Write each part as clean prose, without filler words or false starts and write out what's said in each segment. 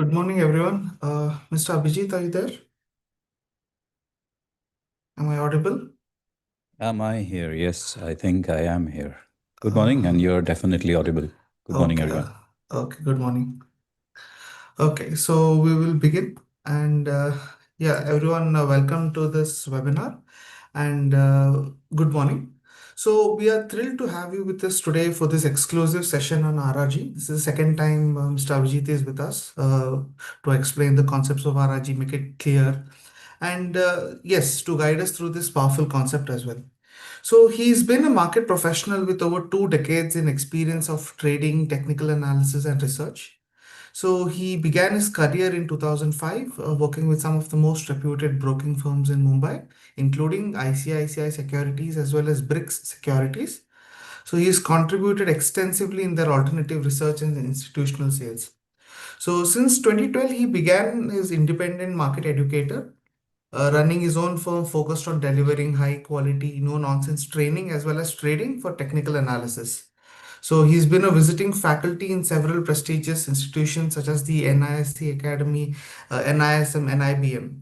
Good morning, everyone. Mr. Abhijit, are you there? Am I audible? Am I here? Yes, I think I am here. Good morning, and Uh, you're definitely audible. Good morning, okay. everyone. Okay. Good morning. Okay. So we will begin. And yeah, everyone, welcome to this webinar. And good morning. So we are thrilled to have you with us today for this exclusive session on RRG. This is the second time Mr. Abhijit is with us to explain the concepts of RRG, make it clear, and yes, to guide us through this powerful concept as well. So he's been a market professional with over 2 decades in experience of trading, technical analysis, and research. So he began his career in 2005, working with some of the most reputed broking firms in Mumbai, including ICICI Securities as well as BRICS Securities. So he has contributed extensively in their alternative research and institutional sales. So since 2012, he began his independent market educator, running his own firm focused on delivering high quality, no nonsense training as well as trading for technical analysis. So he's been a visiting faculty in several prestigious institutions such as the NISC Academy, NISM, NIBM.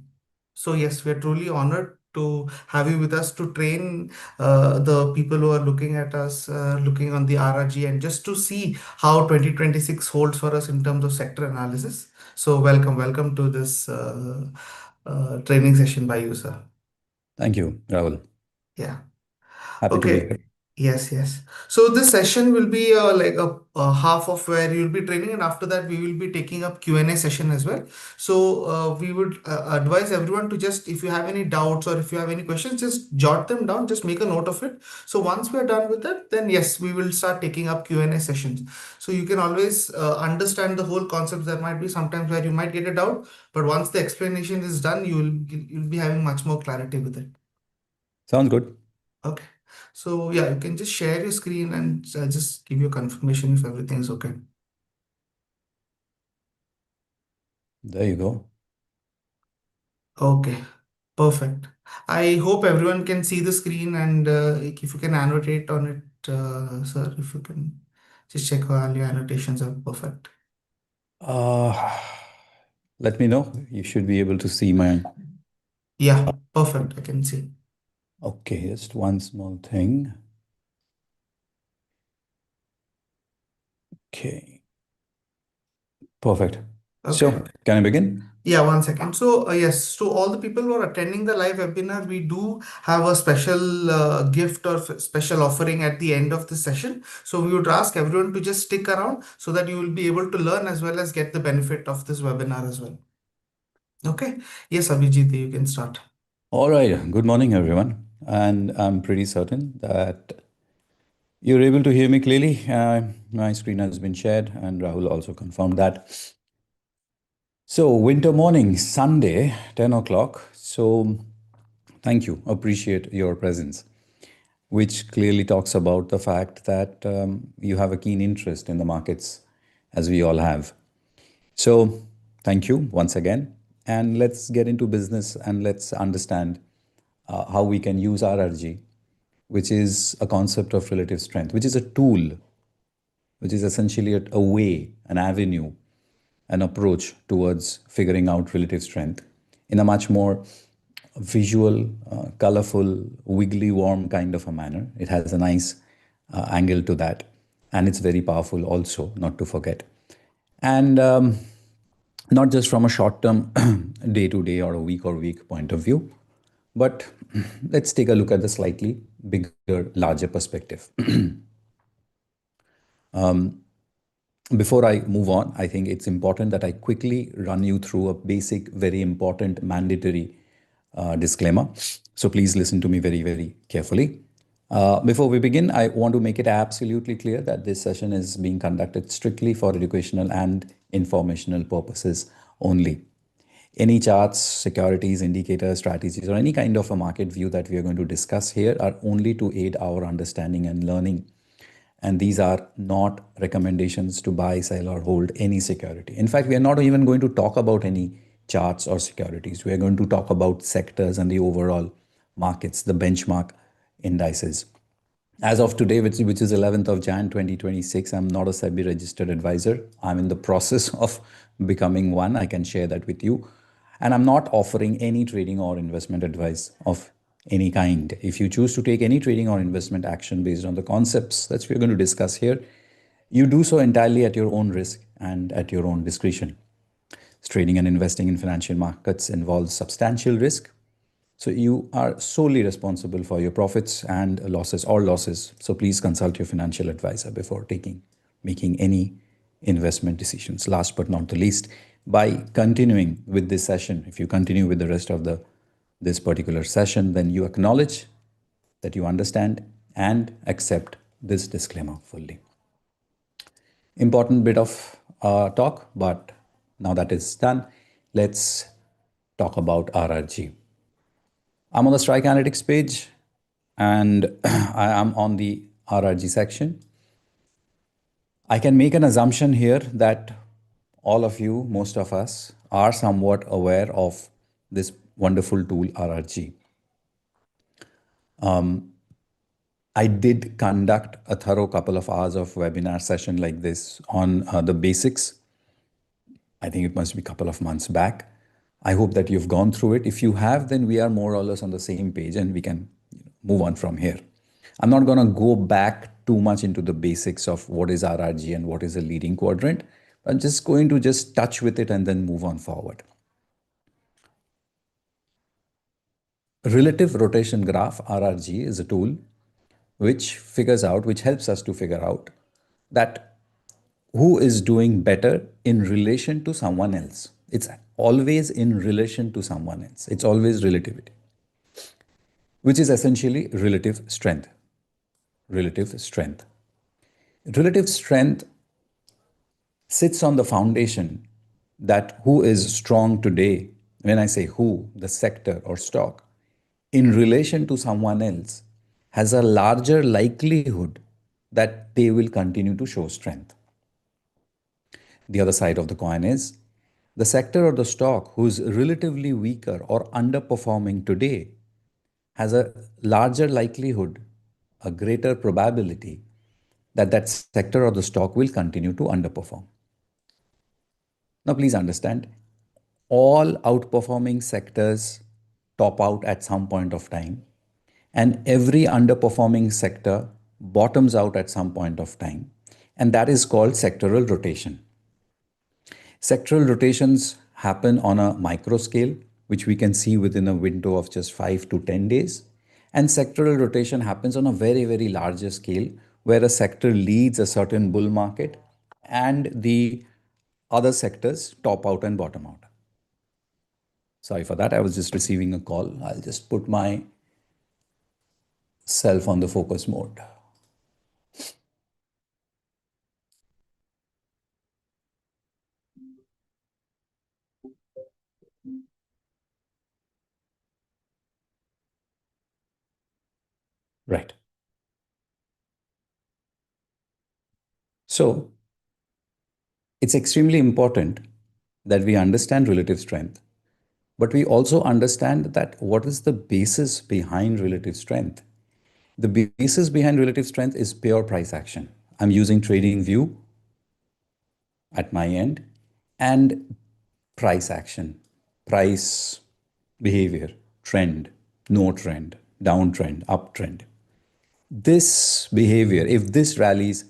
So yes, we are truly honored to have you with us to train the people who are looking at us, looking on the RRG, and just to see how 2026 holds for us in terms of sector analysis. So welcome to this training session by you, sir. Thank you, Rahul. Yeah. Happy to be Okay. here. Yes. So this session will be like a half of where you'll be training, and after that we will be taking up Q&A session as well. So we would advise everyone to just, if you have any doubts or if you have any questions, just jot them down, just make a note of it. So once we are done with that, then yes, we will start taking up Q&A sessions. So you can always understand the whole concept. There might be sometimes where you might get a doubt, but once the explanation is done, you'll be having much more clarity with it. Sounds good. Okay. So yeah, you can just share your screen and just give you confirmation if everything is okay. There you go. Okay, perfect. I hope everyone can see the screen, and if you can annotate on it, sir, if you can just check all your annotations are perfect. Uh, Let me know. You should be able to see my. Yeah, perfect. I can see. Okay, just one small thing. Okay, perfect. Okay. So, can I begin? Yeah, 1 second. So, yes, to all the people who are attending the live webinar, we do have a special gift or special offering at the end of the session. So, we would ask everyone to just stick around so that you will be able to learn as well as get the benefit of this webinar as well. Okay. Yes, Abhijit, you can start. All right. Good morning, everyone. And I'm pretty certain that you're able to hear me clearly. My screen has been shared, and Rahul also confirmed that. So, winter morning, Sunday, 10 o'clock. So, thank you. Appreciate your presence, which clearly talks about the fact that you have a keen interest in the markets, as we all have. So, thank you once again. And let's get into business and let's understand how we can use RRG, which is a concept of relative strength, which is a tool, which is essentially a way, an avenue, an approach towards figuring out relative strength in a much more visual, colorful, wiggly, warm kind of a manner. It has a nice angle to that. And it's very powerful also, not to forget. And not just from a short term, day to day or week point of view, but let's take a look at the slightly bigger, larger perspective. Before I move on, I think it's important that I quickly run you through a basic, very important, mandatory disclaimer. So please listen to me very, very carefully. Before we begin, I want to make it absolutely clear that this session is being conducted strictly for educational and informational purposes only. Any charts, securities, indicators, strategies, or any kind of a market view that we are going to discuss here are only to aid our understanding and learning, and these are not recommendations to buy, sell, or hold any security. In fact, we are not even going to talk about any charts or securities. We are going to talk about sectors and the overall markets, the benchmark indices. As of today, which is 11th of Jan 2026, I'm not a SEBI registered advisor. I'm in the process of becoming one, I can share that with you. And I'm not offering any trading or investment advice of any kind. If you choose to take any trading or investment action based on the concepts that we're going to discuss here, you do so entirely at your own risk and at your own discretion. Trading and investing in financial markets involves substantial risk. So you are solely responsible for your profits and losses or losses. So please consult your financial advisor before making any investment decisions. Last but not the least, by continuing with this session, if you continue with the rest of the this particular session, then you acknowledge that you understand and accept this disclaimer fully. Important bit of talk, but now that is done, let's talk about RRG. I'm on the Strike Analytics page and I am on the RRG section. I can make an assumption here that all of you, most of us, are somewhat aware of this wonderful tool RRG. I did conduct a thorough couple of hours of webinar session like this on the basics. I think it must be a couple of months back. I hope that you've gone through it. If you have, then we are more or less on the same page and we can move on from here. I'm not going to go back too much into the basics of what is RRG and what is a leading quadrant. I'm just going to just touch with it and then move on forward. Relative rotation graph, RRG, is a tool which helps us to figure out that who is doing better in relation to someone else. It's always in relation to someone else. It's always relativity, which is essentially relative strength. Relative strength. Relative strength sits on the foundation that who is strong today, when I say who, the sector or stock, in relation to someone else, has a larger likelihood that they will continue to show strength. The other side of the coin is the sector or the stock who's relatively weaker or underperforming today has a larger likelihood, a greater probability that that sector or the stock will continue to underperform. Now, please understand, all outperforming sectors top out at some point of time, and every underperforming sector bottoms out at some point of time, and that is called sectoral rotation. Sectoral rotations happen on a micro scale, which we can see within a window of just 5 to 10 days. And sectoral rotation happens on a very, very larger scale, where a sector leads a certain bull market and the other sectors top out and bottom out. Sorry for that. I was just receiving a call. I'll just put myself on the focus mode. Right. So it's extremely important that we understand relative strength, but we also understand that what is the basis behind relative strength. The basis behind relative strength is pure price action. I'm using trading view at my end and price action, price behavior, trend, no trend, downtrend, uptrend. This behavior, if this rallies,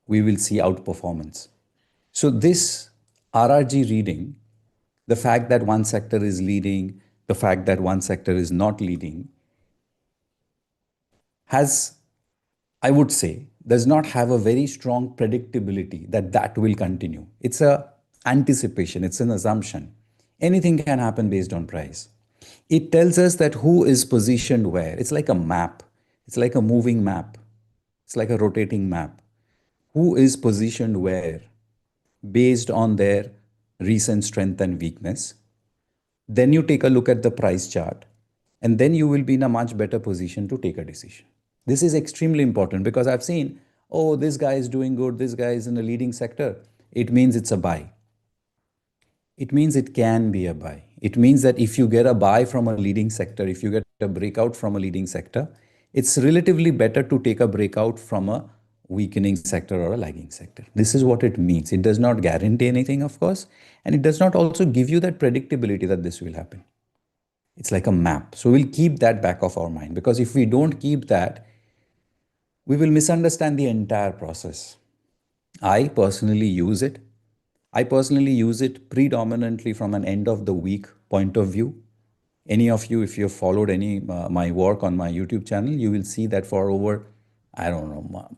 we will see outperformance. So this RRG reading, the fact that one sector is leading, the fact that one sector is not leading, has, I would say, does not have a very strong predictability that that will continue. It's a anticipation, it's an assumption. Anything can happen based on price. It tells us that who is positioned where. It's like a map. It's like a moving map. It's like a rotating map. Who is positioned where based on their recent strength and weakness. Then you take a look at the price chart, and then you will be in a much better position to take a decision. This is extremely important because I've seen, oh, this guy is doing good, this guy is in a leading sector. It means it's a buy. It means it can be a buy. It means that if you get a buy from a leading sector, if you get a breakout from a leading sector, it's relatively better to take a breakout from a weakening sector or a lagging sector. This is what it means. It does not guarantee anything, of course, and it does not also give you that predictability that this will happen. It's like a map. So we'll keep that back of our mind, because if we don't keep that, we will misunderstand the entire process. I personally use it. I personally use it predominantly from an end of the week point of view. Any of you, if you've followed any my work on my YouTube channel, you will see that for over, I don't know,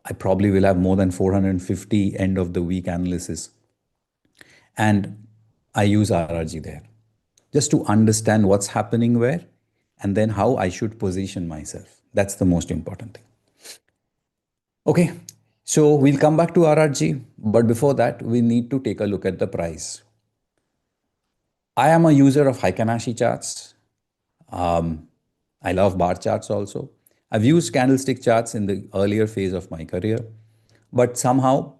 I probably will have more than 450 end of the week analysis. And I use RRG there just to understand what's happening where and then how I should position myself. That's the most important thing. Okay, so we'll come back to RRG, but before that, we need to take a look at the price. I am a user of Heikinashi charts. Um, I love bar charts also. I've used candlestick charts in the earlier phase of my career, but somehow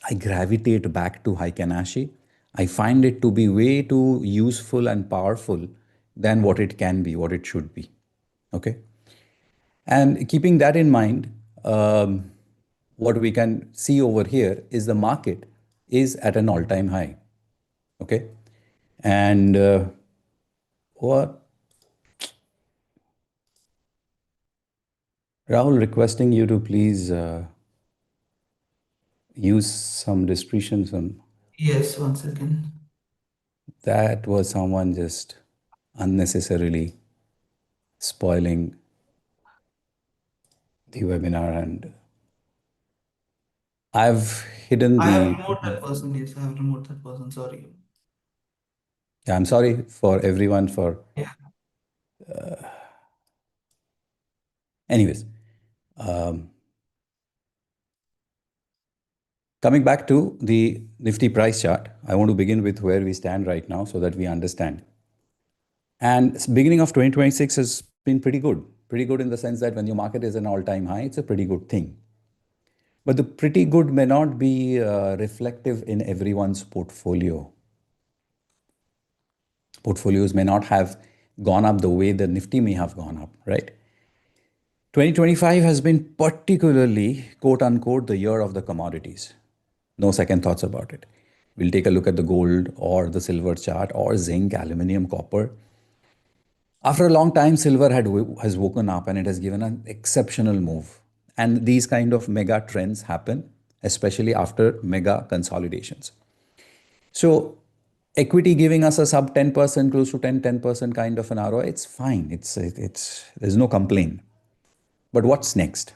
I gravitate back to Heikinashi. I find it to be way too useful and powerful than what it can be, what it should be. Okay. And keeping that in mind, what we can see over here is the market is at an all-time high. Okay. And what Rahul requesting you to please use some discretion. Some Yes, one second. that was someone just unnecessarily spoiling the webinar, and I've hidden I have the. removed that person. Yes, I have removed that person. Sorry. Yeah, I'm sorry for everyone for. Yeah. Anyways, um, coming back to the Nifty price chart, I want to begin with where we stand right now so that we understand. And beginning of 2026 has been pretty good. Pretty good in the sense that when your market is an all-time high, it's a pretty good thing. But the pretty good may not be reflective in everyone's portfolio. Portfolios may not have gone up the way the Nifty may have gone up, right? 2025 has been particularly, quote unquote, the year of the commodities. No second thoughts about it. We'll take a look at the gold or the silver chart or zinc, aluminum, copper. After a long time, silver has woken up and it has given an exceptional move. And these kind of mega trends happen, especially after mega consolidations. So equity giving us a sub 10%, close to 10% kind of an ROI, it's fine. There's no complaint. But what's next?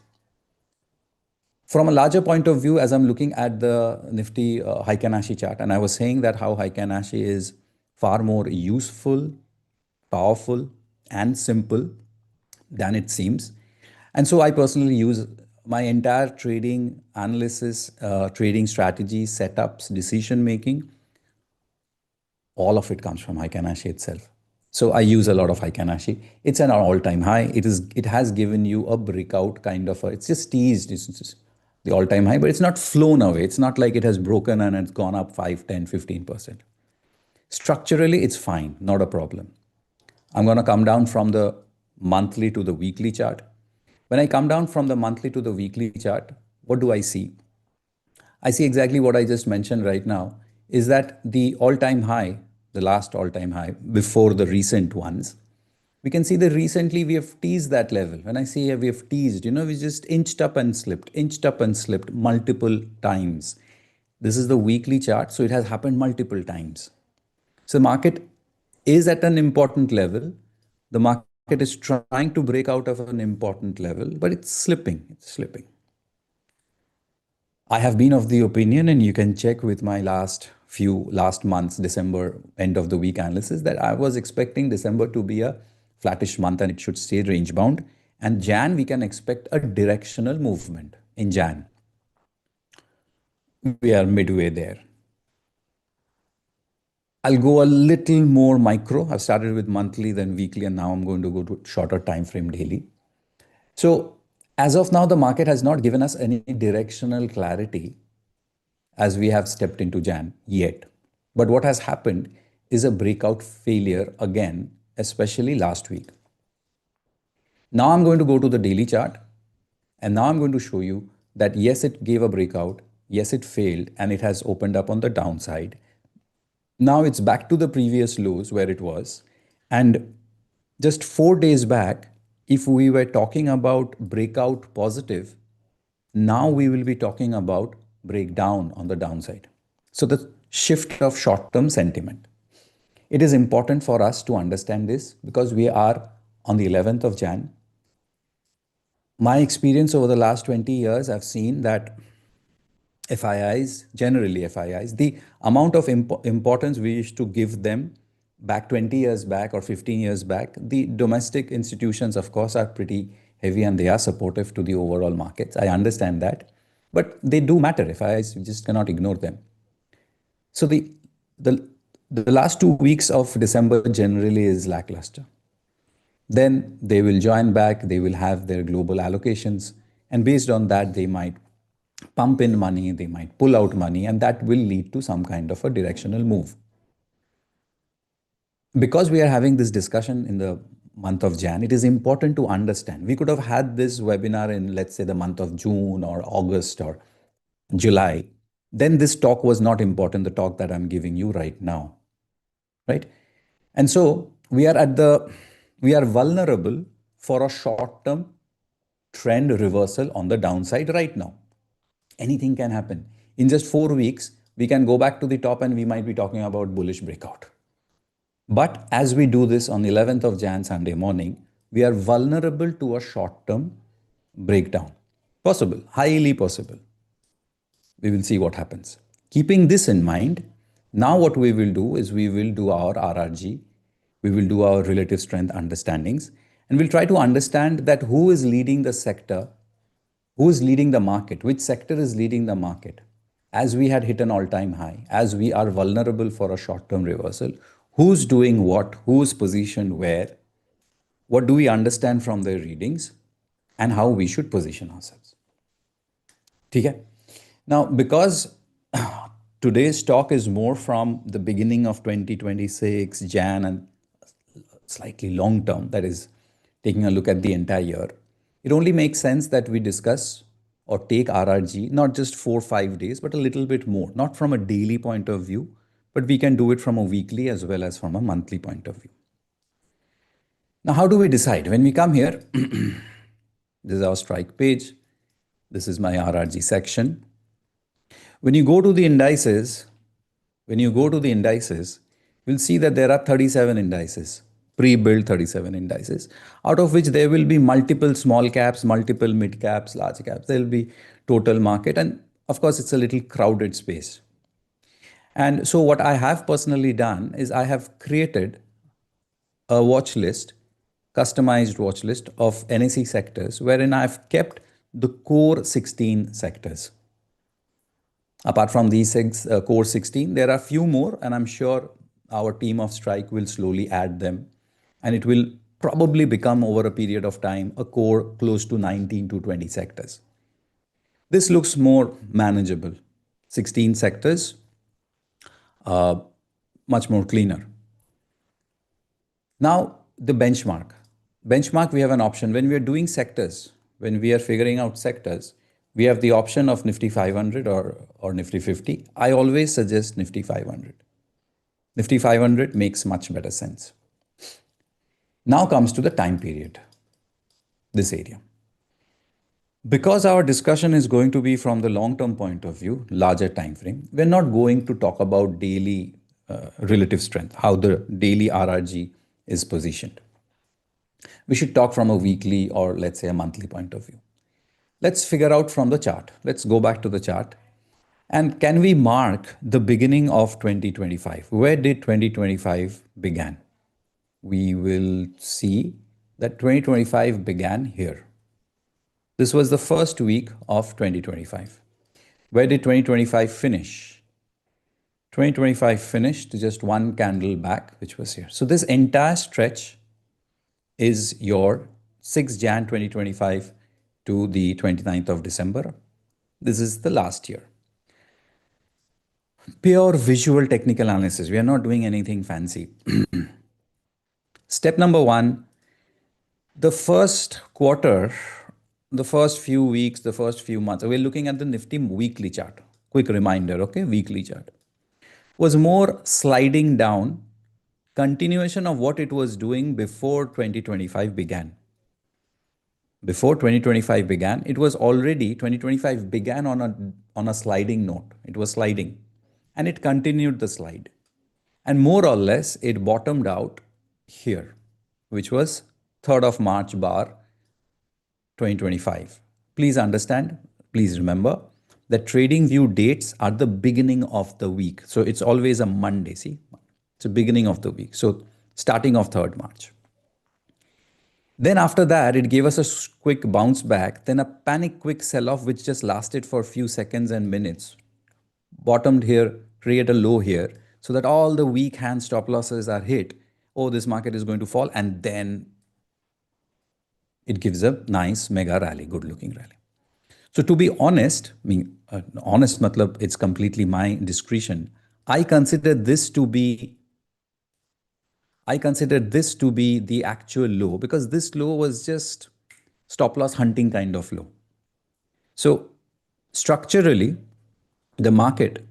From a larger point of view, as I'm looking at the Nifty Heikinashi chart, and I was saying that how Heikinashi is far more useful, powerful, and simple than it seems. And so I personally use my entire trading analysis, trading strategy, setups, decision making, all of it comes from Heikinashi itself. So I use a lot of Heikinashi. It's an all-time high. It has given you a breakout kind of it's just teased. It's just the all-time high, but it's not flown away. It's not like it has broken and it's gone up 5, 10, 15%. Structurally, it's fine, not a problem. I'm going to come down from the monthly to the weekly chart. When I come down from the monthly to the weekly chart, what do I see? I see exactly what I just mentioned right now is that the all time high, the last all time high before the recent ones, we can see that recently we have teased that level. When I say we have teased, we just inched up and slipped multiple times. This is the weekly chart, so it has happened multiple times. So the market is at an important level. The market is trying to break out of an important level, but it's slipping. It's slipping. I have been of the opinion, and you can check with my last month's December end of the week analysis, that I was expecting December to be a flattish month and it should stay range bound. And Jan, we can expect a directional movement in Jan. We are midway there. I'll go a little more micro. I've started with monthly, then weekly, and now I'm going to go to shorter time frame daily. So as of now, the market has not given us any directional clarity as we have stepped into Jan yet. But what has happened is a breakout failure again, especially last week. Now I'm going to go to the daily chart And now I'm going to show you that yes, it gave a breakout, yes, it failed, and it has opened up on the downside. Now it's back to the previous lows where it was. And just 4 days back, if we were talking about breakout positive, now we will be talking about breakdown on the downside. So the shift of short term sentiment. It is important for us to understand this because we are on the 11th of Jan. My experience over the last 20 years, I've seen that FIIs, generally FIIs, the amount of importance we used to give them back 20 years back or 15 years back, the domestic institutions, of course, are pretty heavy and they are supportive to the overall markets. I understand that. But they do matter. FIIs, we just cannot ignore them. So the, the last 2 weeks of December generally is lackluster. Then they will join back, they will have their global allocations, and based on that, they might pump in money, they might pull out money, and that will lead to some kind of a directional move. Because we are having this discussion in the month of Jan, it is important to understand. We could have had this webinar in, let's say, the month of June or August or July. Then this talk was not important, the talk that I'm giving you right now, right? And so we are vulnerable for a short term trend reversal on the downside right now. Anything can happen. In just 4 weeks, we can go back to the top and we might be talking about bullish breakout. But as we do this on 11th of Jan, Sunday morning, we are vulnerable to a short term breakdown. Possible, highly possible. We will see what happens. Keeping this in mind, now what we will do is we will do our RRG, we will do our relative strength understandings, and we'll try to understand that who is leading the sector, who is leading the market, which sector is leading the market. As we had hit an all-time high, as we are vulnerable for a short-term reversal, who's doing what, who's positioned where, what do we understand from their readings, and how we should position ourselves. Okay? Now, because today's talk is more from the beginning of 2026, Jan, and slightly long term, that is, taking a look at the entire year, it only makes sense that we discuss or take RRG not just 4 or 5 days, but a little bit more, not from a daily point of view, but we can do it from a weekly as well as from a monthly point of view. Now, how do we decide? When we come here, this is our strike page. This is my RRG section. When you go to the indices, you'll see that there are 37 indices, pre-built 37 indices, out of which there will be multiple small caps, multiple mid caps, large caps. There will be total market. And of course, it's a little crowded space. And so what I have personally done is I have created a watch list, customized watch list of NSE sectors, wherein I've kept the core 16 sectors. Apart from these core 16, there are few more, and I'm sure our team of Strike will slowly add them. And it will probably become, over a period of time, a core close to 19 to 20 sectors. This looks more manageable. 16 sectors, much more cleaner. Now, the benchmark. Benchmark, we have an option. When we are doing sectors, when we are figuring out sectors, we have the option of Nifty 500 or Nifty 50. I always suggest Nifty 500. Nifty 500 makes much better sense. Now comes to the time period, this area. Because our discussion is going to be from the long-term point of view, larger time frame, we're not going to talk about daily relative strength, how the daily RRG is positioned. We should talk from a weekly or let's say a monthly point of view. Let's figure out from the chart. Let's go back to the chart. And can we mark the beginning of 2025? Where did 2025 begin? We will see that 2025 began here. This was the first week of 2025. Where did 2025 finish? 2025 finished just one candle back, which was here. So this entire stretch is your 6 Jan 2025 to the 29th of December. This is the last year. Pure visual technical analysis. We are not doing anything fancy. Step number one, the first quarter the first few weeks, the first few months, we're looking at the Nifty weekly chart. Quick reminder, okay? Weekly chart was more sliding down, continuation of what it was doing before 2025 began. Before 2025 began, it was already 2025 began on a sliding note. It was sliding and it continued the slide. And more or less, it bottomed out here, which was 3rd of March bar 2025. Please understand, please remember that trading view dates are the beginning of the week. So it's always a Monday, see? It's the beginning of the week. So starting of 3rd March. Then after that, it gave us a quick bounce back, then a panic quick sell off, which just lasted for a few seconds and minutes. Bottomed here, create a low here, so that all the weak hand stop losses are hit. Oh, this market is going to fall, and then it gives a nice mega rally, good looking rally. So to be honest, I mean, honest matlab, it's completely my discretion. I consider this to be I consider this to be the actual low because this low was just stop loss hunting kind of low. So structurally, the market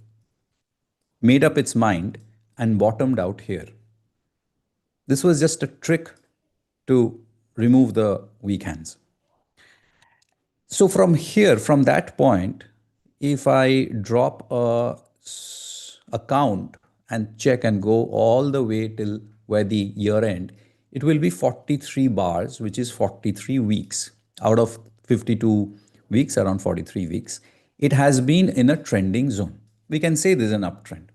made up its mind and bottomed out here. This was just a trick to remove the weak hands. So from here, from that point, if I drop a count and check and go all the way till where the year end, it will be 43 bars, which is 43 weeks out of 52 weeks, around 43 weeks. It has been in a trending zone. We can say this is an uptrend.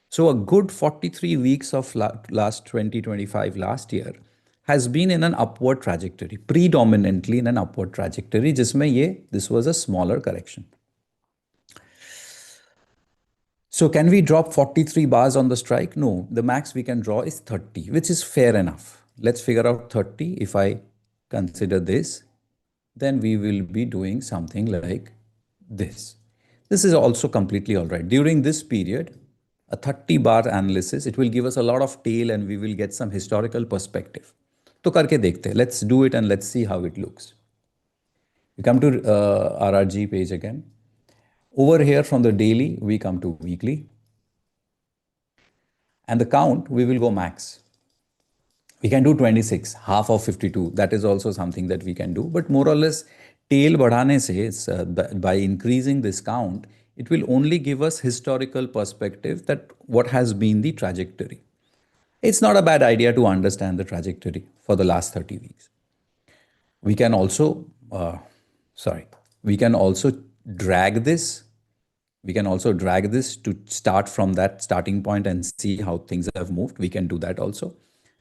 So a good 43 weeks of last 2025 last year has been in an upward trajectory, predominantly in an upward trajectory, जिसमें this was a smaller correction. So can we drop 43 bars on the strike? No, the max we can draw is 30, which is fair enough. Let's figure out 30. If I consider this, then we will be doing something like this. This is also completely all right. During this period, a 30 bar analysis, it will give us a lot of tail and we will get some historical perspective. तो करके देखते हैं. Let's do it and let's see how it looks. We come to RRG page again. Over here from the daily, we come to weekly. And the count, we will go max. We can do 26, half of 52. That is also something that we can do. But more or less, tail बढ़ाने से, by increasing this count, it will only give us historical perspective that what has been the trajectory. It's not a bad idea to understand the trajectory for the last 30 weeks. We can also, we can also drag this. We can also drag this to start from that starting point and see how things have moved. We can do that also.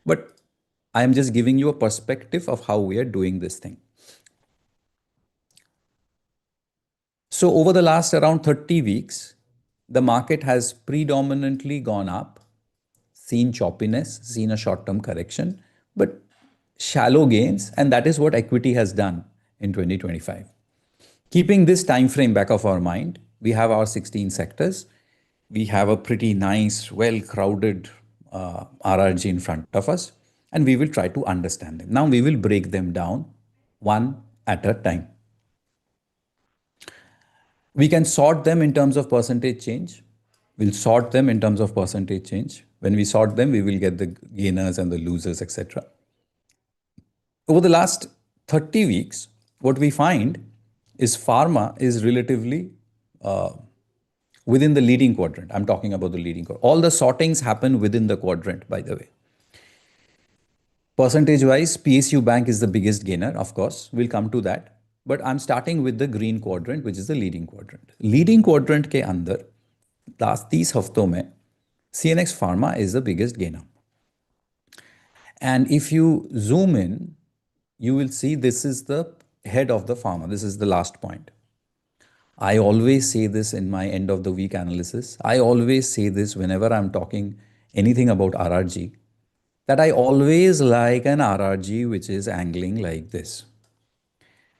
But I am just giving you a perspective of how we are doing this thing. So over the last around 30 weeks, the market has predominantly gone up, seen choppiness, seen a short-term correction, but shallow gains, and that is what equity has done in 2025. Keeping this time frame back of our mind, we have our 16 sectors. We have a pretty nice, well-crowded RRG in front of us, and we will try to understand them. Now we will break them down one at a time. We can sort them in terms of percentage change. We'll sort them in terms of percentage change. When we sort them, we will get the gainers and the losers, etc. Over the last 30 weeks, what we find is pharma is relatively within the leading quadrant. I'm talking about the leading quadrant. All the sortings happen within the quadrant, by the way. Percentage wise, PSU Bank is the biggest gainer, of course. We'll come to that. But I'm starting with the green quadrant, which is the leading quadrant. Leading quadrant के अंदर last 30 हफ्तों में CNX Pharma is the biggest gainer. And if you zoom in, you will see this is the head of the pharma. This is the last point. I always say this in my end of the week analysis. I always say this whenever I'm talking anything about RRG, that I always like an RRG which is angling like this.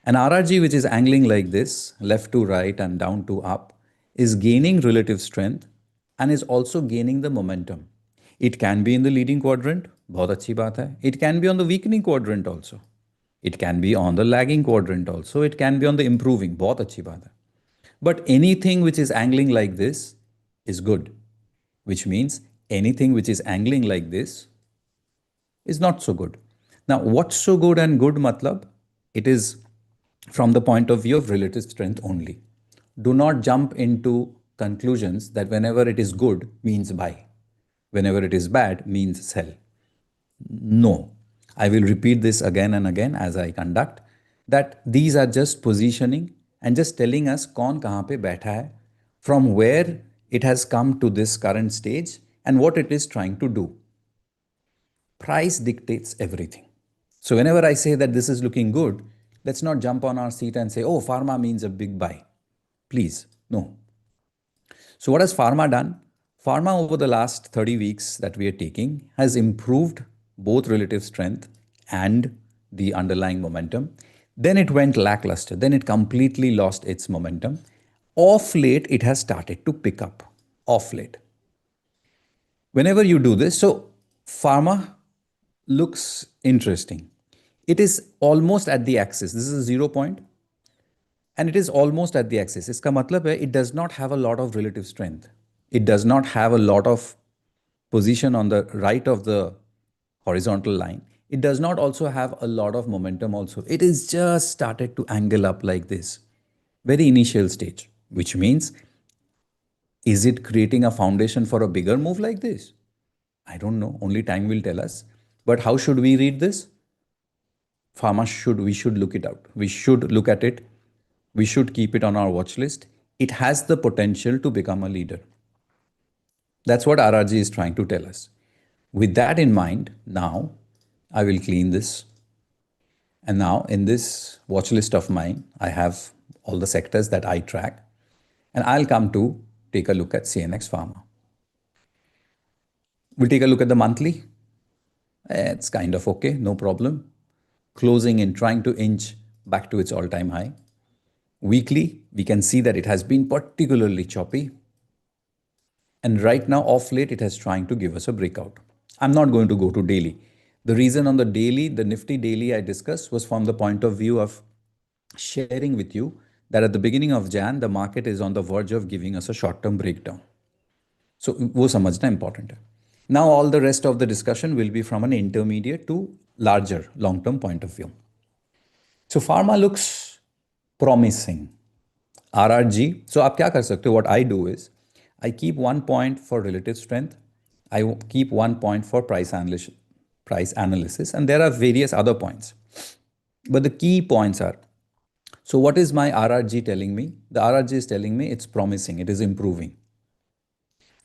An RRG which is angling like this, left to right and down to up, is gaining relative strength and is also gaining the momentum. It can be in the leading quadrant, बहुत अच्छी बात है. It can be on the weakening quadrant also. It can be on the lagging quadrant also. It can be on the improving. बहुत अच्छी बात है. But anything which is angling like this is good, which means anything which is angling like this is not so good. Now, what's so good and good matlab? It is from the point of view of relative strength only. Do not jump into conclusions that whenever it is good means buy, whenever it is bad means sell. No. I will repeat this again and again as I conduct that these are just positioning and just telling us कौन कहाँ पे बैठा है, from where it has come to this current stage and what it is trying to do. Price dictates everything. So whenever I say that this is looking good, let's not jump on our seat and say, oh, pharma means a big buy. Please, no. So what has pharma done? Pharma over the last 30 weeks that we are taking has improved both relative strength and the underlying momentum. Then it went lackluster. Then it completely lost its momentum. Off late, it has started to pick up. Off late. Whenever you do this, so pharma looks interesting. It is almost at the axis. This is a 0 point and it is almost at the axis. इसका मतलब है it does not have a lot of relative strength. It does not have a lot of position on the right of the horizontal line. It does not also have a lot of momentum also. It is just started to angle up like this. Very initial stage, which means is it creating a foundation for a bigger move like this? I don't know. Only time will tell us. But how should we read this? Pharma we should look it out. We should look at it. We should keep it on our watch list. It has the potential to become a leader. That's what RRG is trying to tell us. With that in mind, now I will clean this. And now in this watch list of mine, I have all the sectors that I track. And I'll come to take a look at CNX Pharma. We'll take a look at the monthly. It's kind of okay, no problem. Closing in, trying to inch back to its all-time high. Weekly, we can see that it has been particularly choppy. And right now, off late, it has trying to give us a breakout. I'm not going to go to daily. The reason on the daily, the Nifty daily I discussed was from the point of view of sharing with you that at the beginning of Jan, the market is on the verge of giving us a short-term breakdown. So वो समझना important है. Now all the rest of the discussion will be from an intermediate to larger long-term point of view. So pharma looks promising. RRG. So आप क्या कर सकते हो? What I do is I keep 1 point for relative strength. I keep 1 point for price analysis, and there are various other points. But the key points are, so what is my RRG telling me? The RRG is telling me it's promising, it is improving.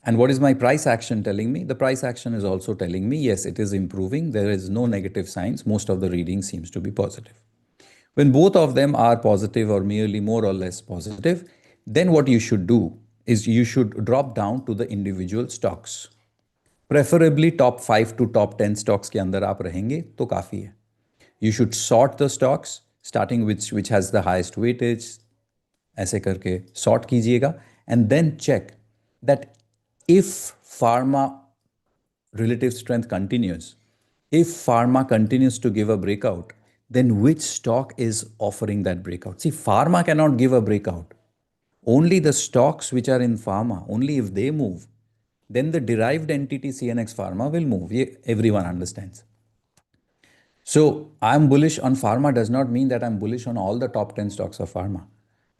And what is my price action telling me? The price action is also telling me, yes, it is improving. There is no negative signs. Most of the reading seems to be positive. When both of them are positive or merely more or less positive, then what you should do is you should drop down to the individual stocks. Preferably top 5 to top 10 stocks के अंदर आप रहेंगे तो काफ़ी है. You should sort the stocks starting with which has the highest weightage. ऐसे करके sort कीजिएगा and then check that if pharma relative strength continues, if pharma continues to give a breakout, then which stock is offering that breakout? See, pharma cannot give a breakout. Only the stocks which are in pharma, only if they move, then the derived entity CNX Pharma will move. Everyone understands. So I'm bullish on pharma does not mean that I'm bullish on all the top 10 stocks of pharma.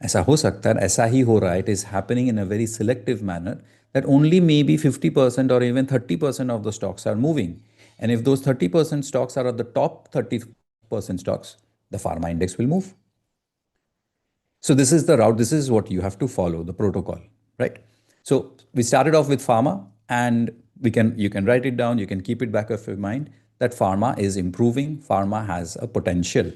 ऐसा हो सकता है, ऐसा ही हो रहा है. It is happening in a very selective manner that only maybe 50% or even 30% of the stocks are moving. And if those 30% stocks are at the top 30% stocks, the pharma index will move. So this is the route. This is what you have to follow, the protocol, right? So we started off with pharma, and you can write it down. You can keep it back of your mind that pharma is improving. Pharma has a potential.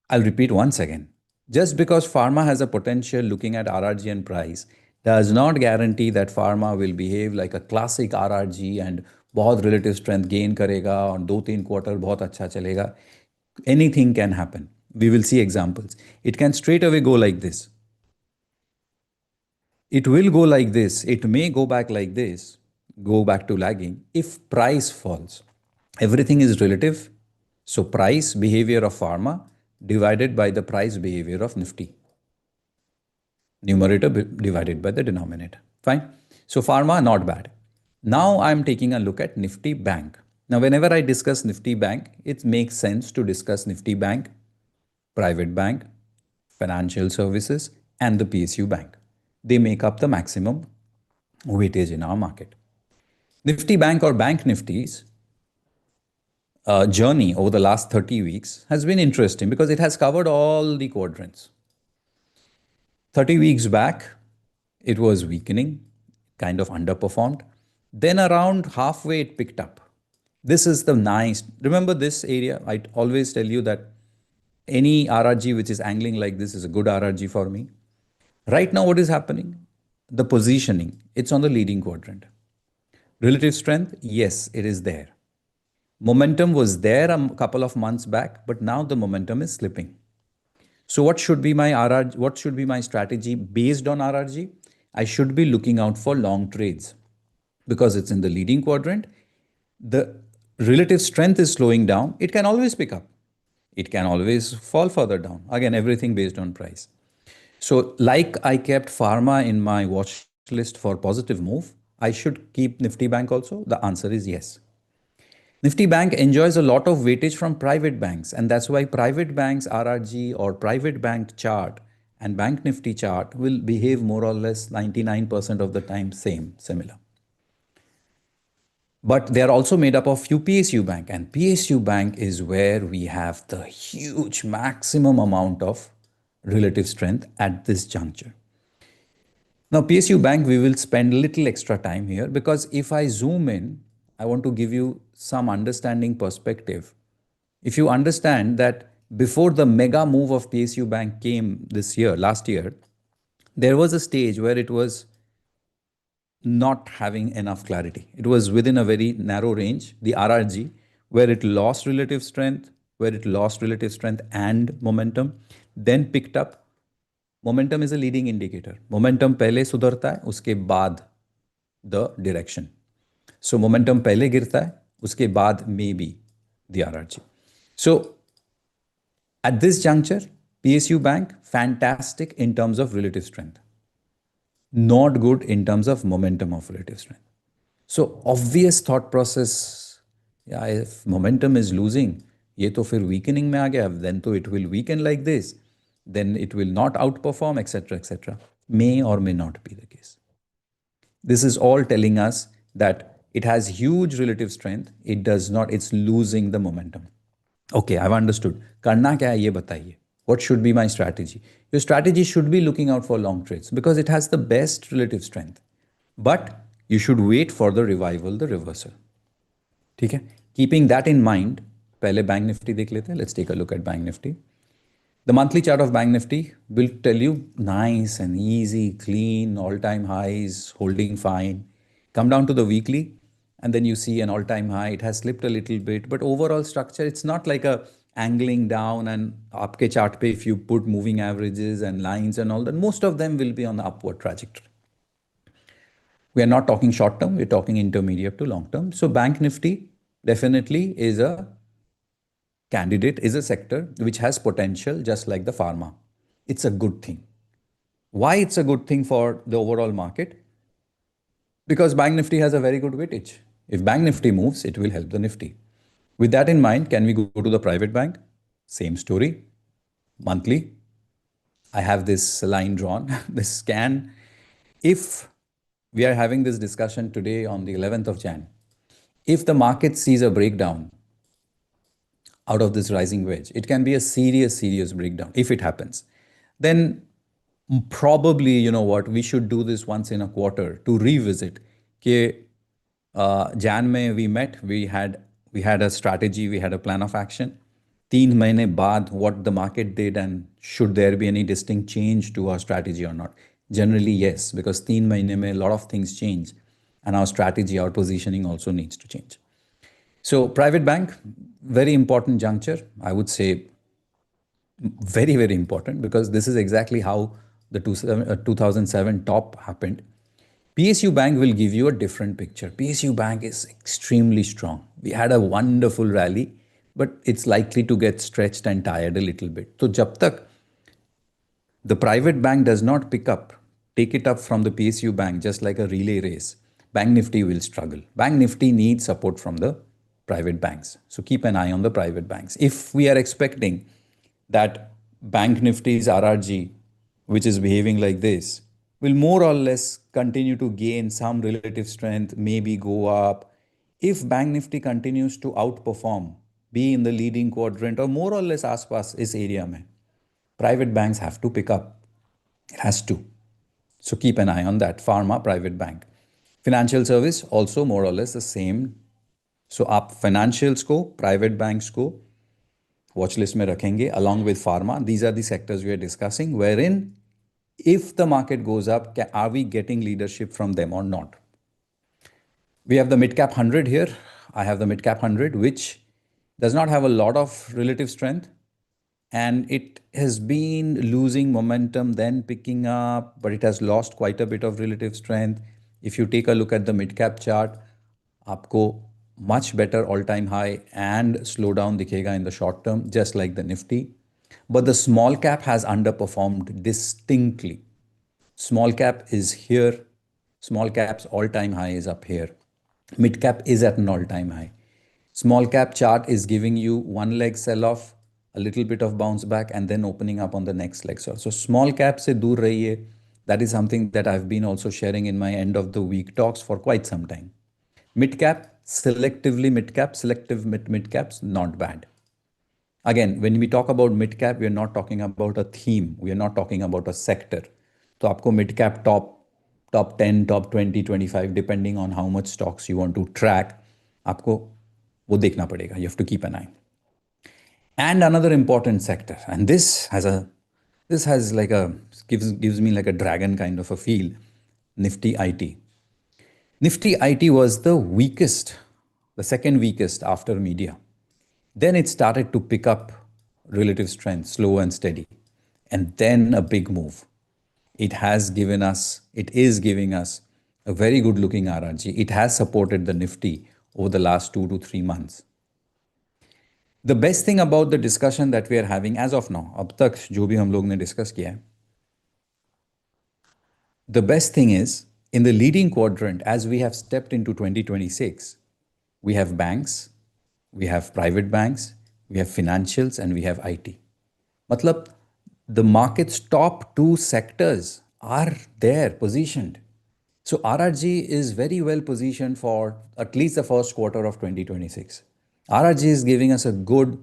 I'll repeat once again. Just because pharma has a potential looking at RRG and price does not guarantee that pharma will behave like a classic RRG and बहुत relative strength gain करेगा और 2-3 quarter बहुत अच्छा चलेगा. Anything can happen. We will see examples. It can straight away go like this. It will go like this. It may go back like this, go back to lagging if price falls. Everything is relative. So price behavior of pharma divided by the price behavior of Nifty, numerator divided by the denominator. Fine. So pharma, not bad. Now I'm taking a look at Nifty Bank. Now, whenever I discuss Nifty Bank, it makes sense to discuss Nifty Bank, private bank, financial services, and the PSU bank. They make up the maximum weightage in our market. Nifty Bank or Bank Nifty's journey over the last 30 weeks has been interesting because it has covered all the quadrants. 30 weeks back, it was weakening, kind of underperformed. Then around halfway, it picked up. This is the nice. Remember this area? I always tell you that any RRG which is angling like this is a good RRG for me. Right now, what is happening? The positioning, it's on the leading quadrant. Relative strength, yes, it is there. Momentum was there a couple of months back, but now the momentum is slipping. So what should be my RRG? What should be my strategy based on RRG? I should be looking out for long trades because it's in the leading quadrant. The relative strength is slowing down. It can always pick up. It can always fall further down. Again, everything based on price. So like I kept pharma in my watch list for positive move, I should keep Nifty Bank also? The answer is yes. Nifty Bank enjoys a lot of weightage from private banks, and that's why private banks RRG or private bank chart and Bank Nifty chart will behave more or less 99% of the time similar. But they are also made up of few PSU bank, and PSU bank is where we have the huge maximum amount of relative strength at this juncture. Now, PSU Bank, we will spend little extra time here because if I zoom in, I want to give you some understanding perspective. If you understand that before the mega move of PSU Bank came this year, last year, there was a stage where it was not having enough clarity. It was within a very narrow range, the RRG, where it lost relative strength, and momentum, then picked up. Momentum is a leading indicator. Momentum पहले सुधरता है, उसके बाद the direction. So momentum पहले गिरता है, उसके बाद maybe the RRG. So at this juncture, PSU Bank, fantastic in terms of relative strength. Not good in terms of momentum of relative strength. So obvious thought process, yeah, if momentum is losing, ये तो फिर weakening में आ गया, then तो it will weaken like this, then it will not outperform, etc. May or may not be the case. This is all telling us that it has huge relative strength. It does not, it's losing the momentum. Okay, I've understood. करना क्या है ये बताइए. What should be my strategy? Your strategy should be looking out for long trades because it has the best relative strength. But you should wait for the revival, the reversal. ठीक है? Keeping that in mind, पहले bank Nifty देख लेते हैं. Let's take a look at bank Nifty. The monthly chart of Bank Nifty will tell you nice and easy, clean, all-time highs, holding fine. Come down to the weekly, and then you see an all-time high. It has slipped a little bit, but overall structure, it's not like a angling down. And आपके chart पे, if you put moving averages and lines and all that, most of them will be on the upward trajectory. We are not talking short term, we're talking intermediate to long term. So Bank Nifty definitely is a candidate, is a sector which has potential just like the pharma. It's a good thing. Why it's a good thing for the overall market? Because Bank Nifty has a very good weightage. If Bank Nifty moves, it will help the Nifty. With that in mind, can we go to the private bank? Same story. Monthly. I have this line drawn, this scan. If we are having this discussion today on the 11th of Jan, if the market sees a breakdown out of this rising wedge, it can be a serious breakdown if it happens. Then probably, you know what, we should do this once in a quarter to revisit. Jan May we met, we had a strategy, we had a plan of action. 3 महीने बाद what the market did and should there be any distinct change to our strategy or not? Generally, yes, because 3 महीने में a lot of things change and our strategy, our positioning also needs to change. So private bank, very important juncture. I would say very important because this is exactly how the 2007 top happened. PSU Bank will give you a different picture. PSU Bank is extremely strong. We had a wonderful rally, but it's likely to get stretched and tired a little bit. So jab tak the private bank does not pick up, take it up from the PSU bank, just like a relay race, Bank Nifty will struggle. Bank Nifty needs support from the private banks. So keep an eye on the private banks. If we are expecting that Bank Nifty's RRG, which is behaving like this, will more or less continue to gain some relative strength, maybe go up. If Bank Nifty continues to outperform, be in the leading quadrant or more or less आसपास इस area में, private banks have to pick up. It has to. So keep an eye on that. Pharma, private bank. Financial service, also more or less the same. So आप financials को, private banks को watch list में रखेंगे along with pharma. These are the sectors we are discussing wherein if the market goes up, are we getting leadership from them or not? We have the mid cap 100 here. I have the mid cap 100, which does not have a lot of relative strength, and it has been losing momentum, then picking up, but it has lost quite a bit of relative strength. If you take a look at the mid cap chart, आपको much better all time high and slowdown दिखेगा in the short term, just like the Nifty. But the small cap has underperformed distinctly. Small cap is here. Small cap's all time high is up here. Mid cap is at an all time high. Small cap chart is giving you one leg sell off, a little bit of bounce back, and then opening up on the next leg. So small cap se dur rahiye. That is something that I've been also sharing in my end of the week talks for quite some time. Mid cap, selectively mid cap, selective mid caps, not bad. Again, when we talk about mid cap, we are not talking about a theme. We are not talking about a sector. तो आपको mid cap top 10, top 20, 25, depending on how much stocks you want to track, आपको वो देखना पड़ेगा. You have to keep an eye. And another important sector, and this has like a gives me like a dragon kind of a feel. Nifty IT. Nifty IT was the weakest, the second weakest after media. Then it started to pick up relative strength, slow and steady, and then a big move. It is giving us a very good looking RRG. It has supported the Nifty over the last 2 to 3 months. The best thing about the discussion that we are having as of now, अब तक जो भी हम लोग ने discuss किया है, the best thing is in the leading quadrant as we have stepped into 2026, we have banks, we have private banks, we have financials, and we have IT. Matlab, the market's top two sectors are there positioned. So RRG is very well positioned for at least the first quarter of 2026. RRG is giving us a good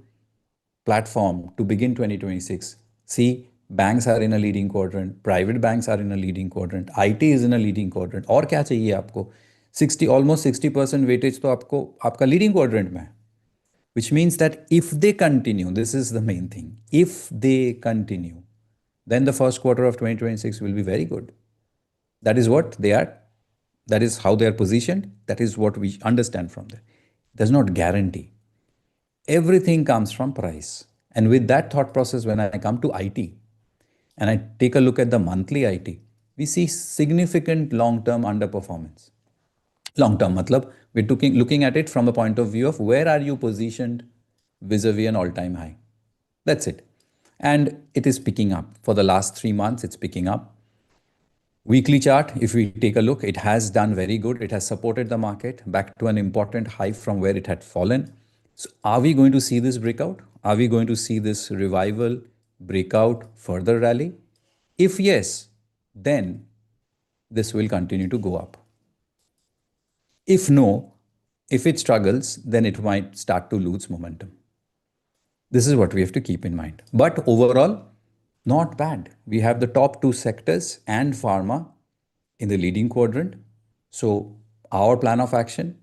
platform to begin 2026. See, banks are in a leading quadrant, private banks are in a leading quadrant, IT is in a leading quadrant. और क्या चाहिए आपको? 60 almost 60% weightage तो आपको आपका leading quadrant में है. Which means that if they continue, this is the main thing. If they continue, then the first quarter of 2026 will be very good. That is what they are. That is how they are positioned. That is what we understand from there. It does not guarantee. Everything comes from price. And with that thought process, when I come to IT and I take a look at the monthly IT, we see significant long-term underperformance. Long-term, matlab, we're looking at it from a point of view of where are you positioned vis-a-vis an all-time high. That's it. And it is picking up. For the last 3 months, it's picking up. Weekly chart, if we take a look, it has done very good. It has supported the market back to an important high from where it had fallen. So are we going to see this breakout? Are we going to see this revival, breakout, further rally? If yes, then this will continue to go up. If no, if it struggles, then it might start to lose momentum. This is what we have to keep in mind. But overall, not bad. We have the top two sectors and pharma in the leading quadrant. So our plan of action,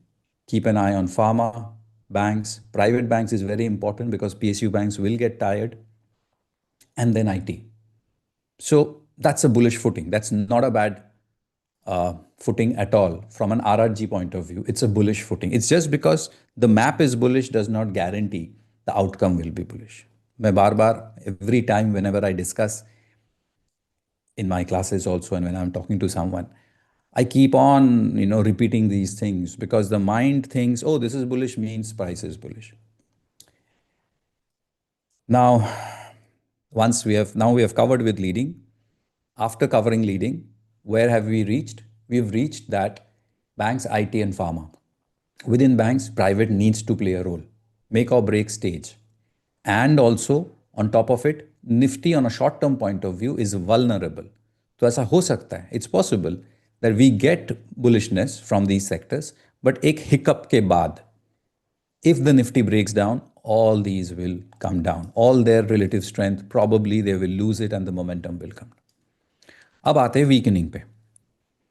keep an eye on pharma, banks, private banks is very important because PSU banks will get tired, and then IT. So that's a bullish footing. That's not a bad footing at all from an RRG point of view. It's a bullish footing. It's just because the map is bullish does not guarantee the outcome will be bullish. मैं बार बार every time whenever I discuss in my classes also and when I'm talking to someone, I keep on repeating these things because the mind thinks, oh, this is bullish means price is bullish. Now, we have covered with leading. After covering leading, where have we reached? We've reached that banks, IT, and pharma. Within banks, private needs to play a role, make or break stage. And also, on top of it, Nifty on a short term point of view is vulnerable. तो ऐसा हो सकता है, it's possible that we get bullishness from these sectors, but एक hiccup के बाद, if the Nifty breaks down, all these will come down. All their relative strength, probably they will lose it and the momentum will come. अब आते हैं weakening पे.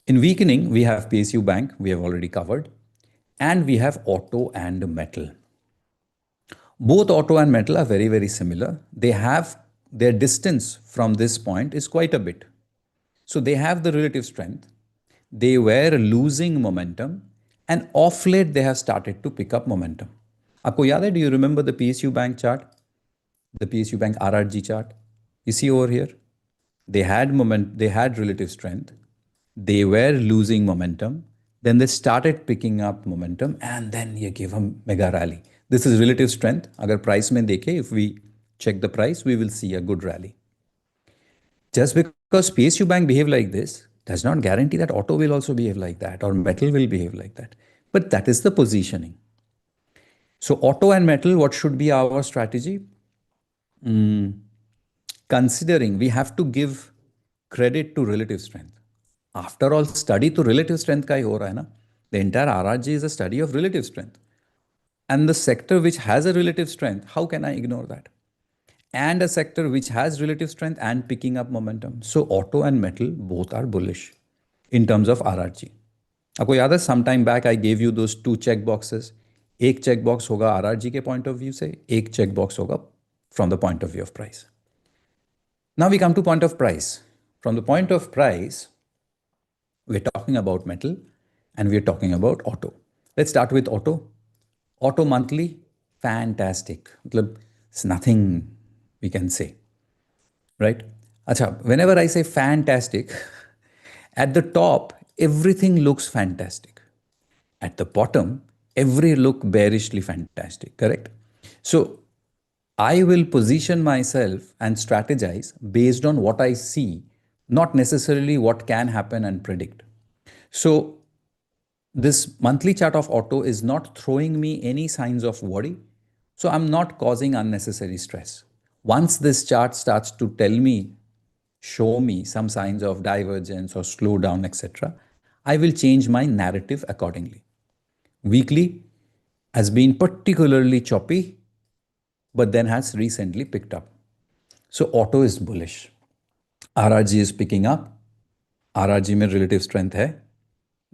In weakening, we have PSU Bank, we have already covered, and we have auto and metal. Both auto and metal are very, very similar. They have their distance from this point is quite a bit. So they have the relative strength. They were losing momentum, and off late they have started to pick up momentum. आपको याद है? Do you remember the PSU Bank chart? The PSU Bank RRG chart? You see over here? They had relative strength. They were losing momentum. Then they started picking up momentum, and then you give a mega rally. This is relative strength. Agar price mein dekhe, if we check the price, we will see a good rally. Just because PSU Bank behave like this does not guarantee that auto will also behave like that or metal will behave like that. But that is the positioning. So auto and metal, what should be our strategy? Considering we have to give credit to relative strength. After all, study to relative strength ka hi ho raha hai na. The entire RRG is a study of relative strength. And the sector which has a relative strength, how can I ignore that? And a sector which has relative strength and picking up momentum. So auto and metal both are bullish in terms of RRG. आपको याद है some time back I gave you those two check boxes. एक check box होगा RRG के point of view से, एक check box होगा from the point of view of price. Now we come to point of price. From the point of price, we're talking about metal and we're talking about auto. Let's start with auto. Auto monthly, fantastic. It's nothing we can say, right? Acha, whenever I say fantastic, at the top, everything looks fantastic. At the bottom, every look bearishly fantastic, correct? So I will position myself and strategize based on what I see, not necessarily what can happen and predict. So this monthly chart of auto is not throwing me any signs of worry. So I'm not causing unnecessary stress. Once this chart starts to tell me, show me some signs of divergence or slowdown, etc., I will change my narrative accordingly. Weekly has been particularly choppy, but then has recently picked up. So auto is bullish. RRG is picking up. RRG में relative strength है.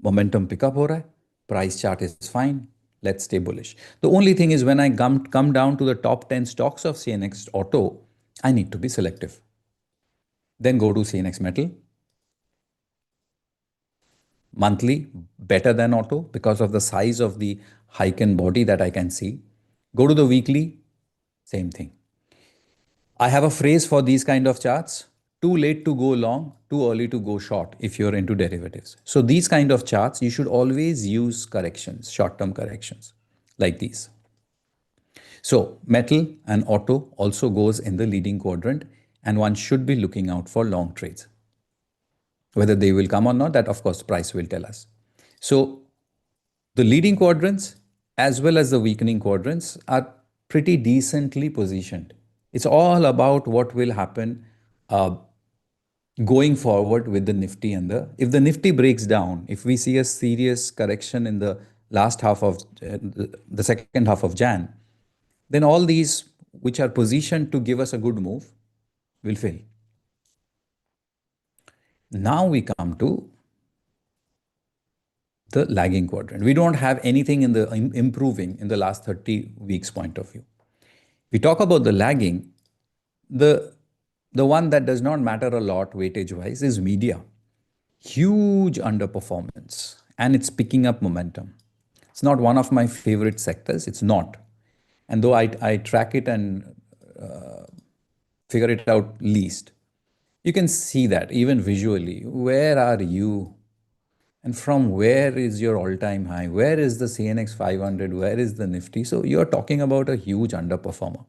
Momentum pick up हो रहा है. Price chart is fine. Let's stay bullish. The only thing is when I come down to the top 10 stocks of CNX Auto, I need to be selective. Then go to CNX Metal. Monthly, better than Auto because of the size of the Heiken body that I can see. Go to the weekly, same thing. I have a phrase for these kind of charts. Too late to go long, too early to go short if you're into derivatives. So these kind of charts, you should always use corrections, short-term corrections like these. So metal and auto also goes in the leading quadrant and one should be looking out for long trades. Whether they will come or not, that of course price will tell us. So the leading quadrants as well as the weakening quadrants are pretty decently positioned. It's all about what will happen going forward with the Nifty and if the Nifty breaks down, if we see a serious correction in the last half of the second half of Jan, then all these which are positioned to give us a good move will fail. Now we come to the lagging quadrant. We don't have anything in the improving in the last 30 weeks point of view. We talk about the lagging, the one that does not matter a lot weightage wise is media. Huge underperformance and it's picking up momentum. It's not one of my favorite sectors. It's not. And though I track it and figure it out least, you can see that even visually. Where are you? And from where is your all-time high? Where is the CNX 500? Where is the Nifty? So you're talking about a huge underperformer.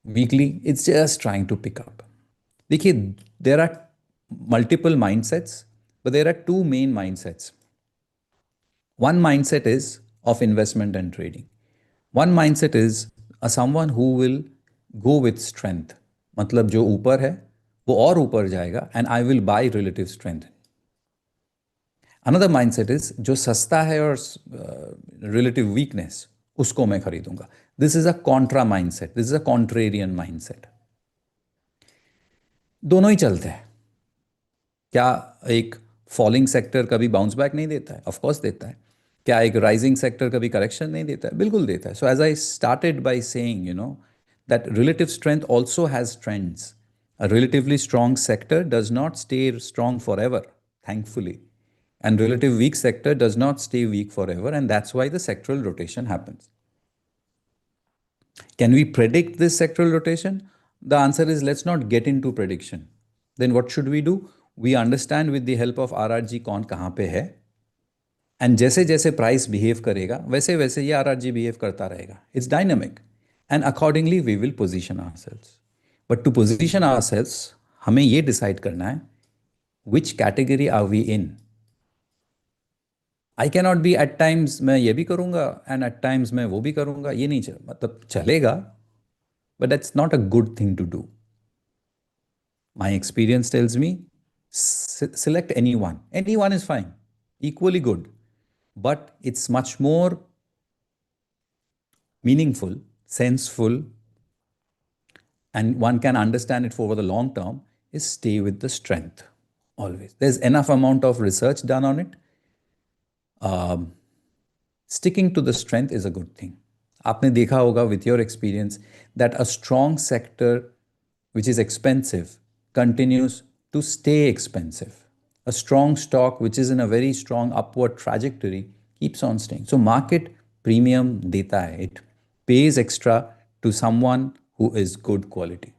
Weekly, it's just trying to pick up. देखिए, there are multiple mindsets, but there are two main mindsets. One mindset is of investment and trading. One mindset is a someone who will go with strength. मतलब जो ऊपर है वो और ऊपर जाएगा and I will buy relative strength. Another mindset is जो सस्ता है और relative weakness उसको मैं खरीदूंगा. This is a contra mindset. This is a contrarian mindset. दोनों ही चलते हैं. क्या एक फॉलिंग सेक्टर कभी बाउंस बैक नहीं देता है? ऑफ कोर्स देता है. क्या एक राइजिंग सेक्टर कभी करेक्शन नहीं देता है? बिल्कुल देता है. So as I started by saying, that relative strength also has trends. A relatively strong sector does not stay strong forever, thankfully. And relative weak sector does not stay weak forever, and that's why the sectoral rotation happens. Can we predict this sectoral rotation? The answer is let's not get into prediction. Then what should we do? We understand with the help of RRG कौन कहाँ पे है, and जैसे जैसे price behave करेगा वैसे वैसे ये RRG बिहेव करता रहेगा. It's dynamic and accordingly we will position ourselves. But to position ourselves हमें ये डिसाइड करना है which category are we in. I cannot be at times मैं ये भी करूँगा एंड एट टाइम्स मैं वो भी करूँगा. ये नहीं मतलब चलेगा, but that's not a good thing to do. My experience tells me select anyone. Anyone is fine, equally good. But it's much more meaningful, senseful, and one can understand it for over the long term is stay with the strength always. There's enough amount of research done on it. Sticking to the strength is a good thing. आपने देखा होगा with your experience that a strong sector which is expensive continues to stay expensive. A strong stock which is in a very strong upward trajectory keeps on staying. So market premium deta hai. It pays extra to someone who is good quality.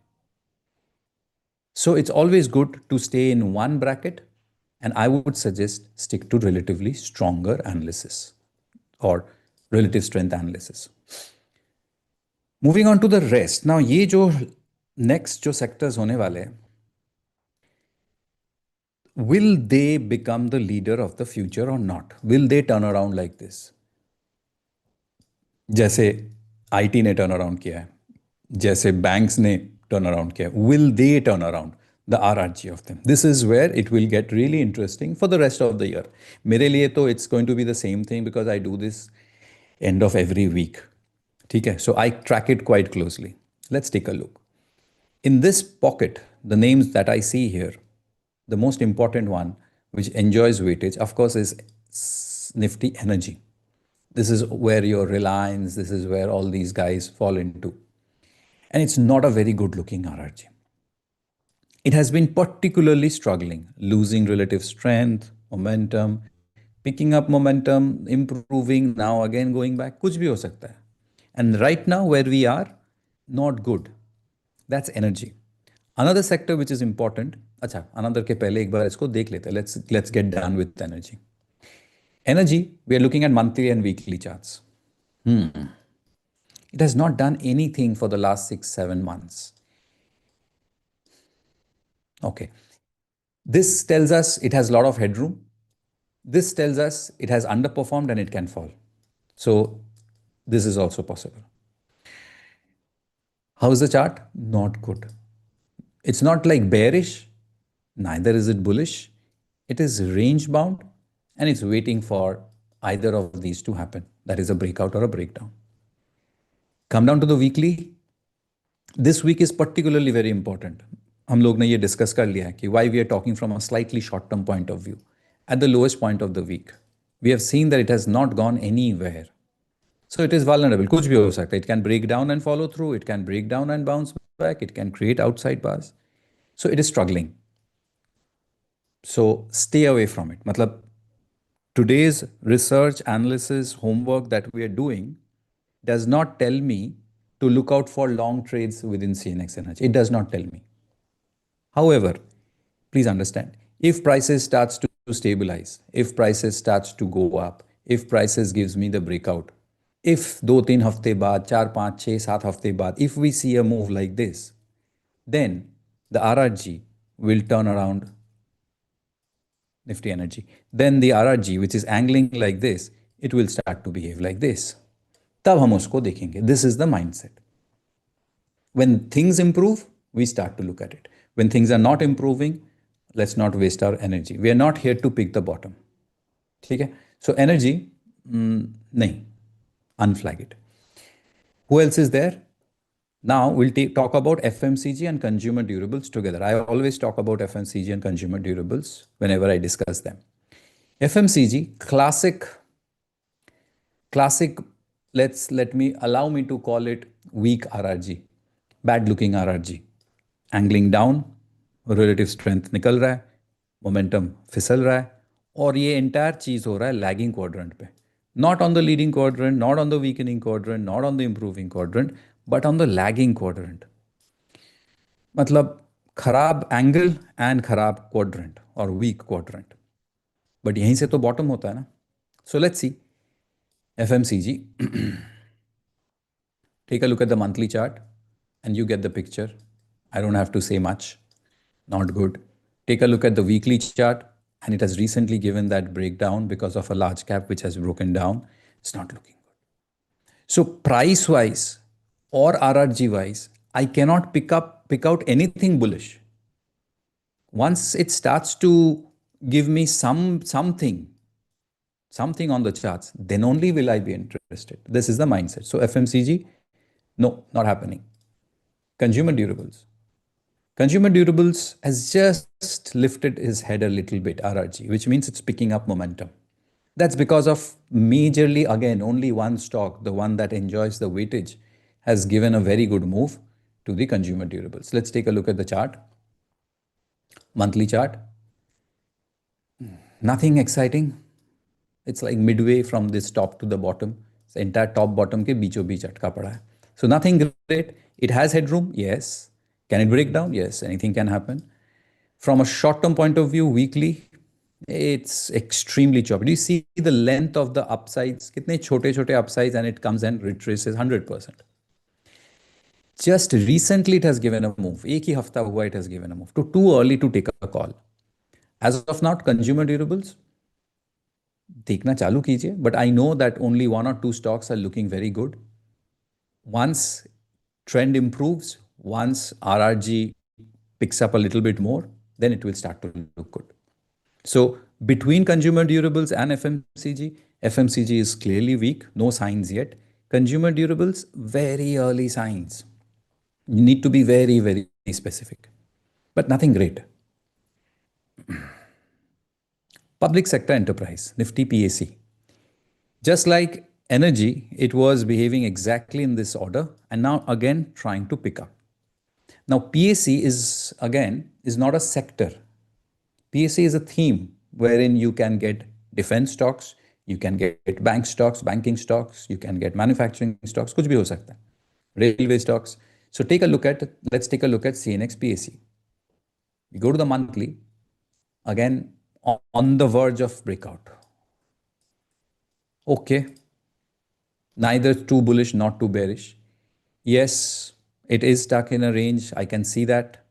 So it's always good to stay in one bracket, and I would suggest stick to relatively stronger analysis or relative strength analysis. Moving on to the rest. Now ये जो next जो sectors होने वाले हैं, will they become the leader of the future or not? Will they turn around like this? जैसे IT ने turn around किया है, जैसे बैंक्स ने टर्न अराउंड किया है. Will they turn around the RRG of them? This is where it will get really interesting for the rest of the year. मेरे लिए तो it's going to be the same thing because I do this end of every week. ठीक है, so I track it quite closely. Let's take a look. In this pocket, the names that I see here, the most important one, which enjoys weightage, of course, is Nifty Energy. This is where your Reliance, this is where all these guys fall into. And it's not a very good looking RRG. It has been particularly struggling, losing relative strength, momentum, picking up momentum, improving, now again going back. कुछ भी हो सकता है. And right now, where we are, not good. That's energy. Another sector which is important, अच्छा, another के पहले एक बार इसको देख लेते हैं. Let's get done with energy. Energy, we are looking at monthly and weekly charts. It has not done anything for the last 6-7 months. Okay. This tells us it has a lot of headroom. This tells us it has underperformed and it can fall. So this is also possible. How is the chart? Not good. It's not like bearish, neither is it bullish. It is range bound and it's waiting for either of these to happen. That is a breakout or a breakdown. Come down to the weekly. This week is particularly very important. हम लोग ने ये discuss कर लिया है कि why we are talking from a slightly short term point of view. At the lowest point of the week, we have seen that it has not gone anywhere. So it is vulnerable. कुछ भी हो सकता है. It can break down and follow through. It can break down and bounce back. It can create outside bars. So it is struggling. So stay away from it. मतलब today's research, analysis, homework that we are doing does not tell me to look out for long trades within CNX Energy. It does not tell me. However, please understand, if prices starts to stabilize, if prices starts to go up, if prices gives me the breakout, If 2-3 हफ्ते बाद, 4-5-6-7 हफ्ते बाद, if we see a move like this, then the RRG will turn around Nifty energy. Then the RRG, which is angling like this, it will start to behave like this. तब हम उसको देखेंगे. This is the mindset. When things improve, we start to look at it. When things are not improving, let's not waste our energy. We are not here to pick the bottom. ठीक है? So energy, नहीं, unflag it. Who else is there? Now we'll talk about FMCG and consumer durables together. I always talk about FMCG and consumer durables whenever I discuss them. FMCG, classic, let me allow me to call it weak RRG, bad looking RRG. Angling down, relative strength निकल रहा है, momentum फिसल रहा है, और ये entire चीज़ हो रहा है lagging quadrant पे. Not on the leading quadrant, not on the weakening quadrant, not on the improving quadrant, but on the lagging quadrant. मतलब खराब एंगल एंड खराब क्वाड्रेंट और वीक क्वाड्रेंट. बट यहीं से तो बॉटम होता है ना. So let's see FMCG. Take a look at the monthly chart and you get the picture. I don't have to say much. Not good. Take a look at the weekly chart and it has recently given that breakdown because of a large cap which has broken down. It's not looking good. So price wise or RRG wise, I cannot pick out anything bullish. Once it starts to give me something on the charts, then only will I be interested. This is the mindset. So FMCG, no, not happening. Consumer durables. Consumer durables has just lifted his head a little bit, RRG, which means it's picking up momentum. That's because of majorly, again, only one stock, the one that enjoys the weightage, has given a very good move to the consumer durables. Let's take a look at the chart. Monthly chart. Nothing exciting. It's like midway from this top to the bottom. The entire top bottom के बीचों बीच अटका पड़ा है. So nothing great. It has headroom, yes. Can it break down? Yes, anything can happen. From a short-term point of view, weekly, it's extremely choppy. Do you see the length of the upsides? कितने छोटे-छोटे upsides and it comes and retraces 100%. Just recently it has given a move. एक ही हफ्ता हुआ it has given a move. Too early to take a call. As of now, consumer durables, देखना चालू कीजिए. But I know that only one or two stocks are looking very good. Once trend improves, once RRG picks up a little bit more, then it will start to look good. So between consumer durables and FMCG, FMCG is clearly weak, no signs yet. Consumer durables, very early signs. You need to be very, very specific, but nothing great. Public sector enterprise, Nifty PAC. Just like energy, it was behaving exactly in this order and now again trying to pick up. Now PAC is not a sector. PAC is a theme wherein you can get defense stocks, you can get bank stocks, banking stocks, you can get manufacturing stocks, कुछ भी हो सकता है. Railway stocks. So let's take a look at CNX PAC. We go to the monthly, again on the verge of breakout. Okay, neither too bullish, not too bearish. Yes, it is stuck in a range. I can see that.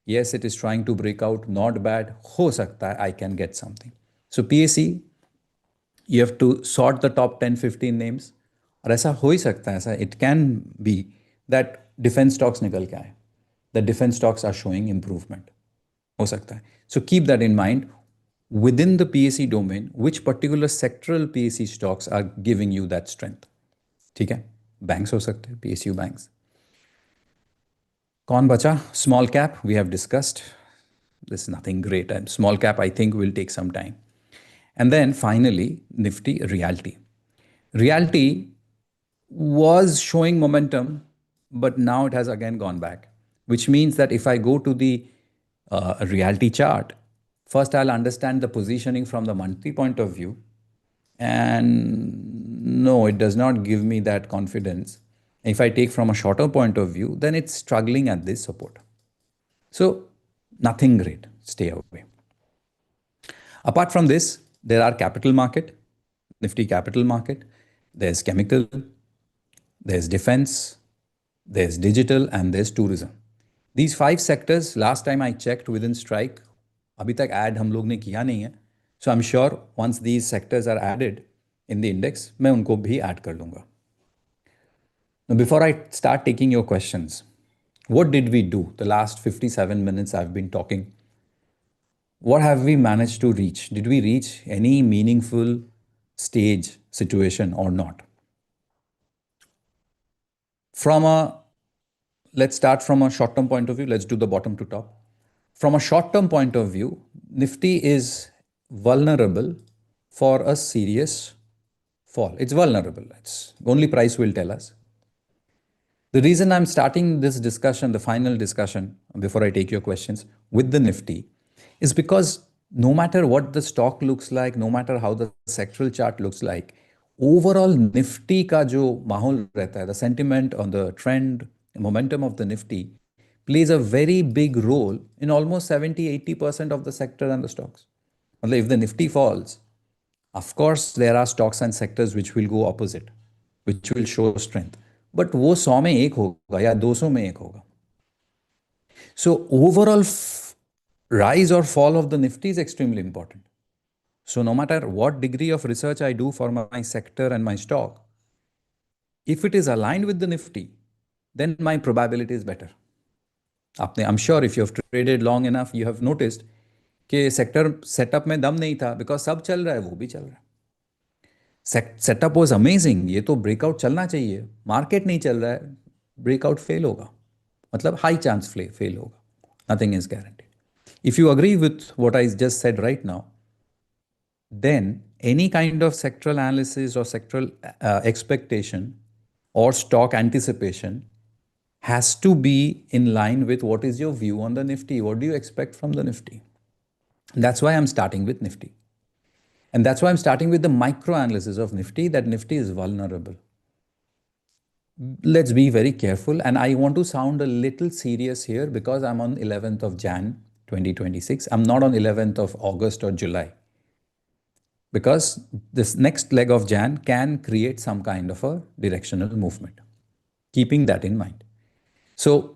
Yes, it is trying to break out. Not bad. हो सकता है I can get something. So PAC, you have to sort the top 10-15 names. और ऐसा हो ही सकता है, ऐसा it can be that defense stocks निकल के आए. The defense stocks are showing improvement. हो सकता है. So keep that in mind. Within the PAC domain, which particular sectoral PAC stocks are giving you that strength? ठीक है. Banks हो सकते हैं, PSU banks. कौन बचा? Small cap, we have discussed. This is nothing great. And small cap, I think, will take some time. And then finally, Nifty Realty. Realty was showing momentum, but now it has again gone back, which means that if I go to the Realty chart, first I'll understand the positioning from the monthly point of view. And no, it does not give me that confidence. If I take from a shorter point of view, then it's struggling at this support. So nothing great. Stay away. Apart from this, there are capital market, Nifty capital market. There's chemical. there's defense, there's digital, and there's tourism. These five sectors, last time I checked within strike, अभी तक add हम लोग ने किया नहीं है. So I'm sure once these sectors are added in the index, मैं उनको भी ऐड कर लूँगा. Now, before I start taking your questions, what did we do the last 57 minutes I've been talking? What have we managed to reach? Did we reach any meaningful stage situation or not? From a Let's start from a short term point of view. Let's do the bottom to top. From a short term point of view, Nifty is vulnerable for a serious fall. It's vulnerable. It's only price will tell us. The reason I'm starting this discussion, the final discussion, before I take your questions, with the Nifty is because no matter what the stock looks like, no matter how the sectoral chart looks like, overall Nifty का जो माहौल रहता है, the sentiment on the trend, momentum of the Nifty plays a very big role in almost 70-80% of the sector and the stocks. मतलब if the Nifty falls, of course, there are stocks and sectors which will go opposite, which will show strength. But वो 100 में एक होगा या 200 में एक होगा. So overall rise or fall of the Nifty is extremely important. So no matter what degree of research I do for my sector and my stock, if it is aligned with the Nifty, then my probability is better. I'm sure if you have traded long enough, you have noticed कि sector setup में दम नहीं था because सब चल रहा है वो भी चल रहा है. सेटअप वॉज अमेजिंग, ये तो ब्रेकआउट चलना चाहिए, मार्केट नहीं चल रहा है, ब्रेकआउट फेल होगा, मतलब हाई चांस फेल होगा, nothing is guarantee. If you agree with what I just said right now, then any kind of sectoral analysis or sectoral expectation or stock anticipation has to be in line with what is your view on the Nifty. What do you expect from the Nifty? That's why I'm starting with Nifty. And that's why I'm starting with the micro analysis of Nifty, that Nifty is vulnerable. Let's be very careful. And I want to sound a little serious here because I'm on 11th of Jan 2026. I'm not on 11th of August or July. Because this next leg of Jan can create some kind of a directional movement. Keeping that in mind. So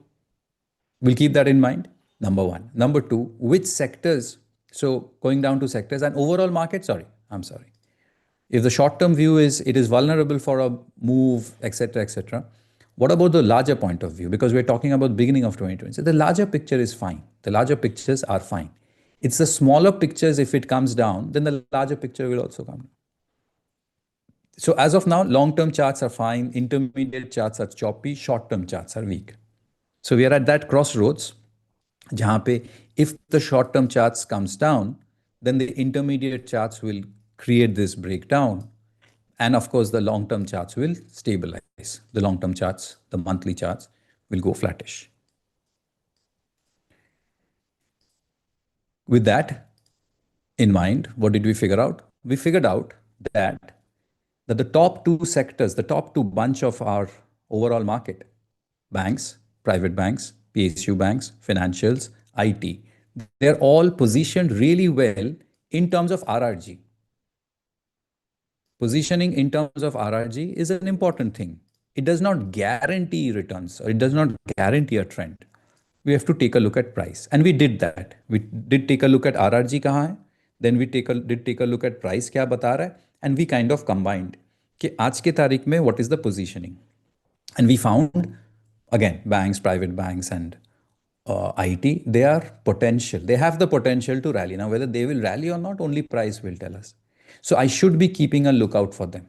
we'll keep that in mind. Number one. Number two, which sectors? So going down to sectors and overall market, I'm sorry. If the short-term view is it is vulnerable for a move, etc., etc., what about the larger point of view? Because we're talking about beginning of 2020. So the larger picture is fine. The larger pictures are fine. It's the smaller pictures, if it comes down, then the larger picture will also come down. So as of now, long-term charts are fine, intermediate charts are choppy, short-term charts are weak. So we are at that crossroads, जहाँ पे if the short-term charts comes down, then the intermediate charts will create this breakdown. And of course, the long-term charts will stabilize. The long-term charts, the monthly charts will go flattish. With that in mind, what did we figure out? We figured out that the top two sectors, the top two bunch of our overall market, banks, private banks, PSU banks, financials, IT, they're all positioned really well in terms of RRG. Positioning in terms of RRG is an important thing. It does not guarantee returns or it does not guarantee a trend. We have to take a look at price. And we did that. We did take a look at RRG कहाँ है, then we did take a look at price क्या बता रहा है, and we kind of combined कि आज के तारीख में what is the positioning. And we found, again, banks, private banks and IT, they are potential. They have the potential to rally. Now, whether they will rally or not, only price will tell us. So I should be keeping a lookout for them.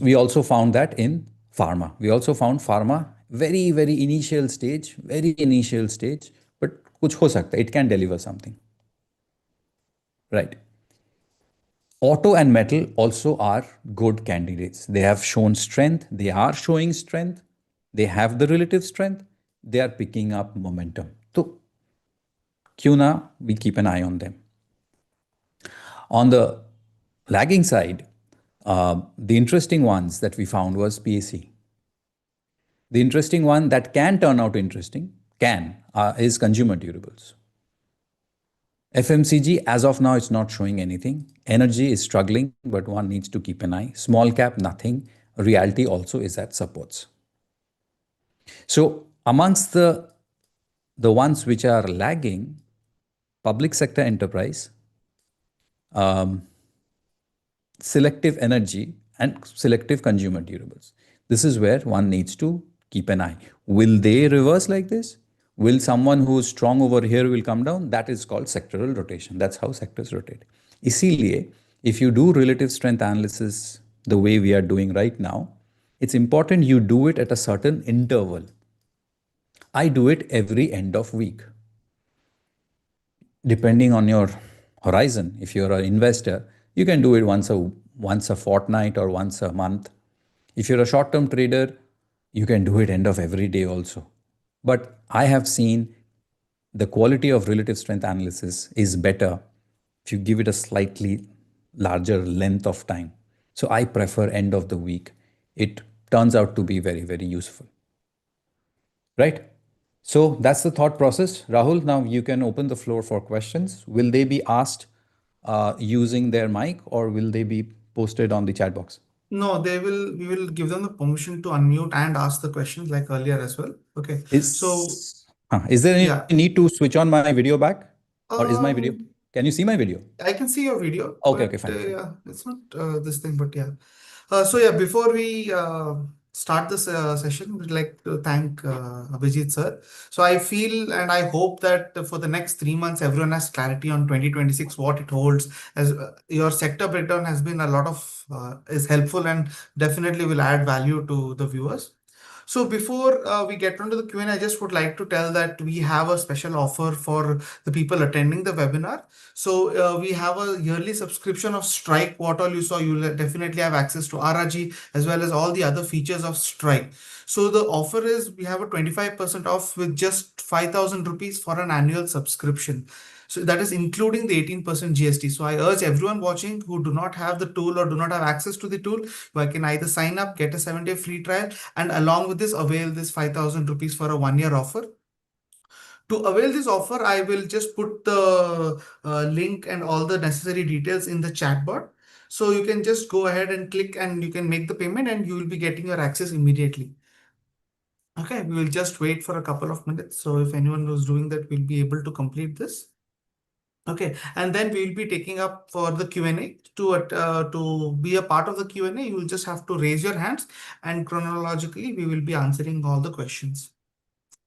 We also found that in pharma. We also found pharma very, very initial stage, but kuch ho sakta, it can deliver something. Right. Auto and metal also are good candidates. They have shown strength. They are showing strength. They have the relative strength. They are picking up momentum. So, kyun na we keep an eye on them. On the lagging side, the interesting ones that we found was PAC. The interesting one that can turn out interesting is consumer durables. FMCG, as of now, it's not showing anything. Energy is struggling, but one needs to keep an eye. Small cap, nothing. reality also is at supports. So amongst the ones which are lagging, public sector enterprise, selective energy, and selective consumer durables. This is where one needs to keep an eye. Will they reverse like this? Will someone who is strong over here will come down? That is called sectoral rotation. That's how sectors rotate. इसीलिए, if you do relative strength analysis the way we are doing right now, it's important you do it at a certain interval. I do it every end of week depending on your horizon. If you're an investor, you can do it once a fortnight or once a month. If you're a short term trader, you can do it end of every day also. But I have seen the quality of relative strength analysis is better if you give it a slightly larger length of time. So I prefer end of the week. It turns out to be very, very useful. Right? So that's the thought process. Rahul, now you can open the floor for questions. Will they be asked using their mic, or will they be posted on the chat box? No, they will, we will give them the permission to unmute and ask the questions like earlier as well. Okay. So Is there any yeah. need to switch on my video back, or is my video? Um, Can you see my video? I can see your video, Okay, okay, but fine, fine. yeah, it's not this thing, but yeah. So yeah, before we start this session, we'd like to thank Abhijit sir. So I feel and I hope that for the next 3 months, everyone has clarity on 2026, what it holds. As your sector breakdown has been a lot of is helpful and definitely will add value to the viewers. So before we get onto the Q&A, I just would like to tell that we have a special offer for the people attending the webinar. So we have a yearly subscription of Strike. What all you saw, you will definitely have access to RRG as well as all the other features of Strike. So the offer is we have a 25% off with just 5,000 rupees for an annual subscription. So that is including the 18% GST. So I urge everyone watching who do not have the tool or do not have access to the tool, who can either sign up, get a 7-day free trial, and along with this, avail this 5,000 rupees for a 1 year offer. To avail this offer, I will just put the link and all the necessary details in the chat bar. So you can just go ahead and click and you can make the payment and you will be getting your access immediately. Okay, we will just wait for a couple of minutes. So if anyone was doing that, we'll be able to complete this. Okay, and then we will be taking up for the Q&A. To be a part of the Q&A, you will just have to raise your hands and chronologically we will be answering all the questions.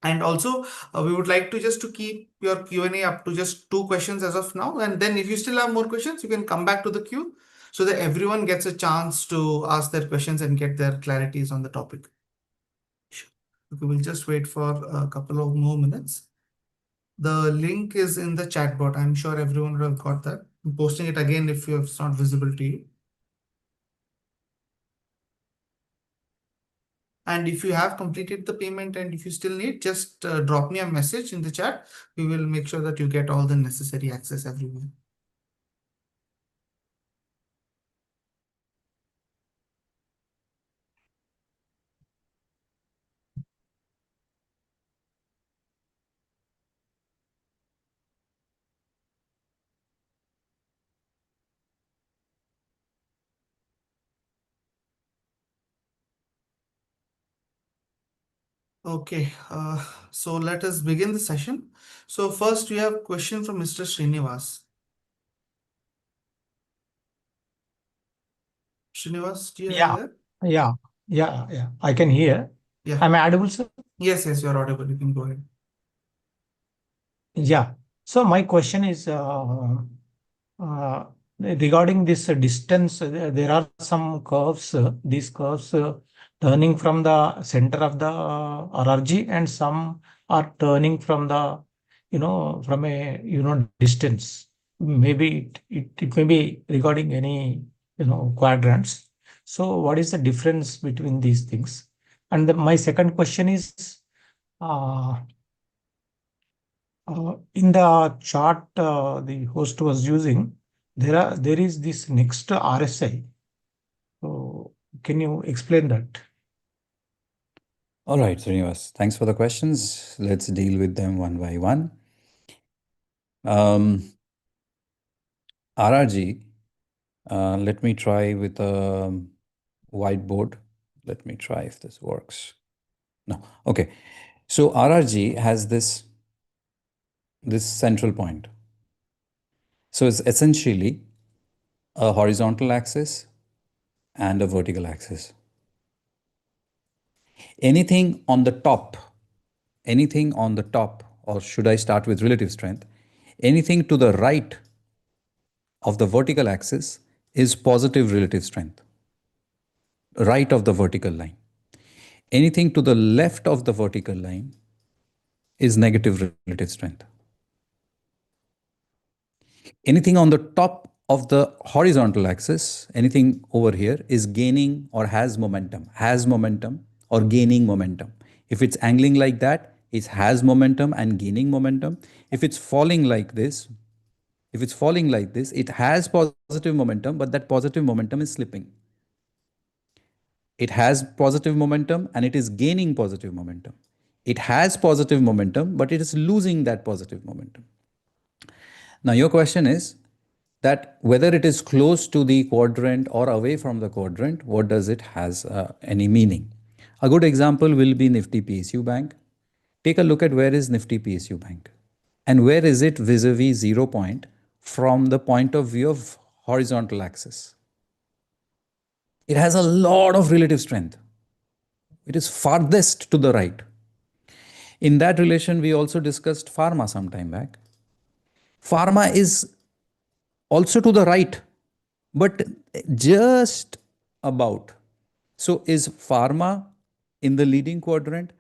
And also, we would like to just to keep your Q&A up to just 2 questions as of now. And then if you still have more questions, you can come back to the queue so that everyone gets a chance to ask their questions and get their clarities on the topic. Sure. Okay, we'll just wait for a couple of more minutes. The link is in the chat bot. I'm sure everyone will have got that. I'm posting it again if it's not visible to you. And if you have completed the payment and if you still need, just drop me a message in the chat. We will make sure that you get all the necessary access everywhere. Okay, so let us begin the session. So first we have question from Mr. Srinivas. Srinivas, are you Yeah, there? yeah. I can hear. Yeah. Am I audible, sir? Yes, you're audible. You can go ahead. Yeah. So my question is uh, regarding this distance. There are some curves. These curves turning from the center of the RRG, and some are turning from the, from a distance. Maybe it may be regarding any quadrants. So what is the difference between these things? And my second question is, uh, in the chart the host was using, there is this next RSI. So can you explain that? All right, Srinivas. Thanks for the questions. Let's deal with them one by one. RRG, let me try with a whiteboard Let me try if this works. No. Okay. So RRG has this central point. So it's essentially a horizontal axis and a vertical axis. Anything on the top, anything on the top, or should I start with relative strength? Anything to the right of the vertical axis is positive relative strength, right of the vertical line. Anything to the left of the vertical line is negative relative strength. Anything on the top of the horizontal axis, anything over here is gaining or has momentum or gaining momentum. If it's angling like that, it has momentum and gaining momentum. If it's falling like this, it has positive momentum, but that positive momentum is slipping. It has positive momentum and it is gaining positive momentum. It has positive momentum, but it is losing that positive momentum. Now, your question is that whether it is close to the quadrant or away from the quadrant, what does it has any meaning? A good example will be Nifty PSU Bank. Take a look at where is Nifty PSU Bank and where is it vis-a-vis 0 point from the point of view of horizontal axis. It has a lot of relative strength. It is farthest to the right. In that relation, we also discussed pharma some time back. Pharma is also to the right, but just about. So is pharma in the leading quadrant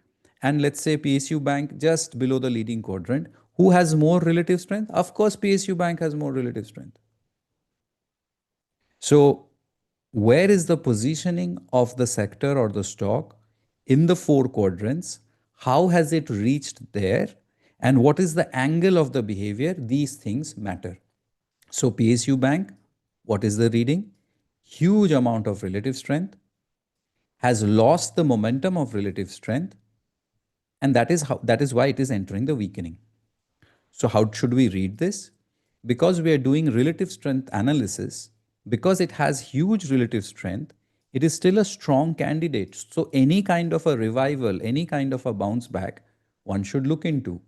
and let's say PSU Bank just below the leading quadrant? Who has more relative strength? Of course, PSU Bank has more relative strength. So where is the positioning of the sector or the stock in the four quadrants? How has it reached there? And what is the angle of the behavior? These things matter. So PSU Bank, what is the reading? Huge amount of relative strength, has lost the momentum of relative strength, and that is why it is entering the weakening. So how should we read this? Because we are doing relative strength analysis, because it has huge relative strength, it is still a strong candidate. So any kind of a revival, any kind of a bounce back, one should look into.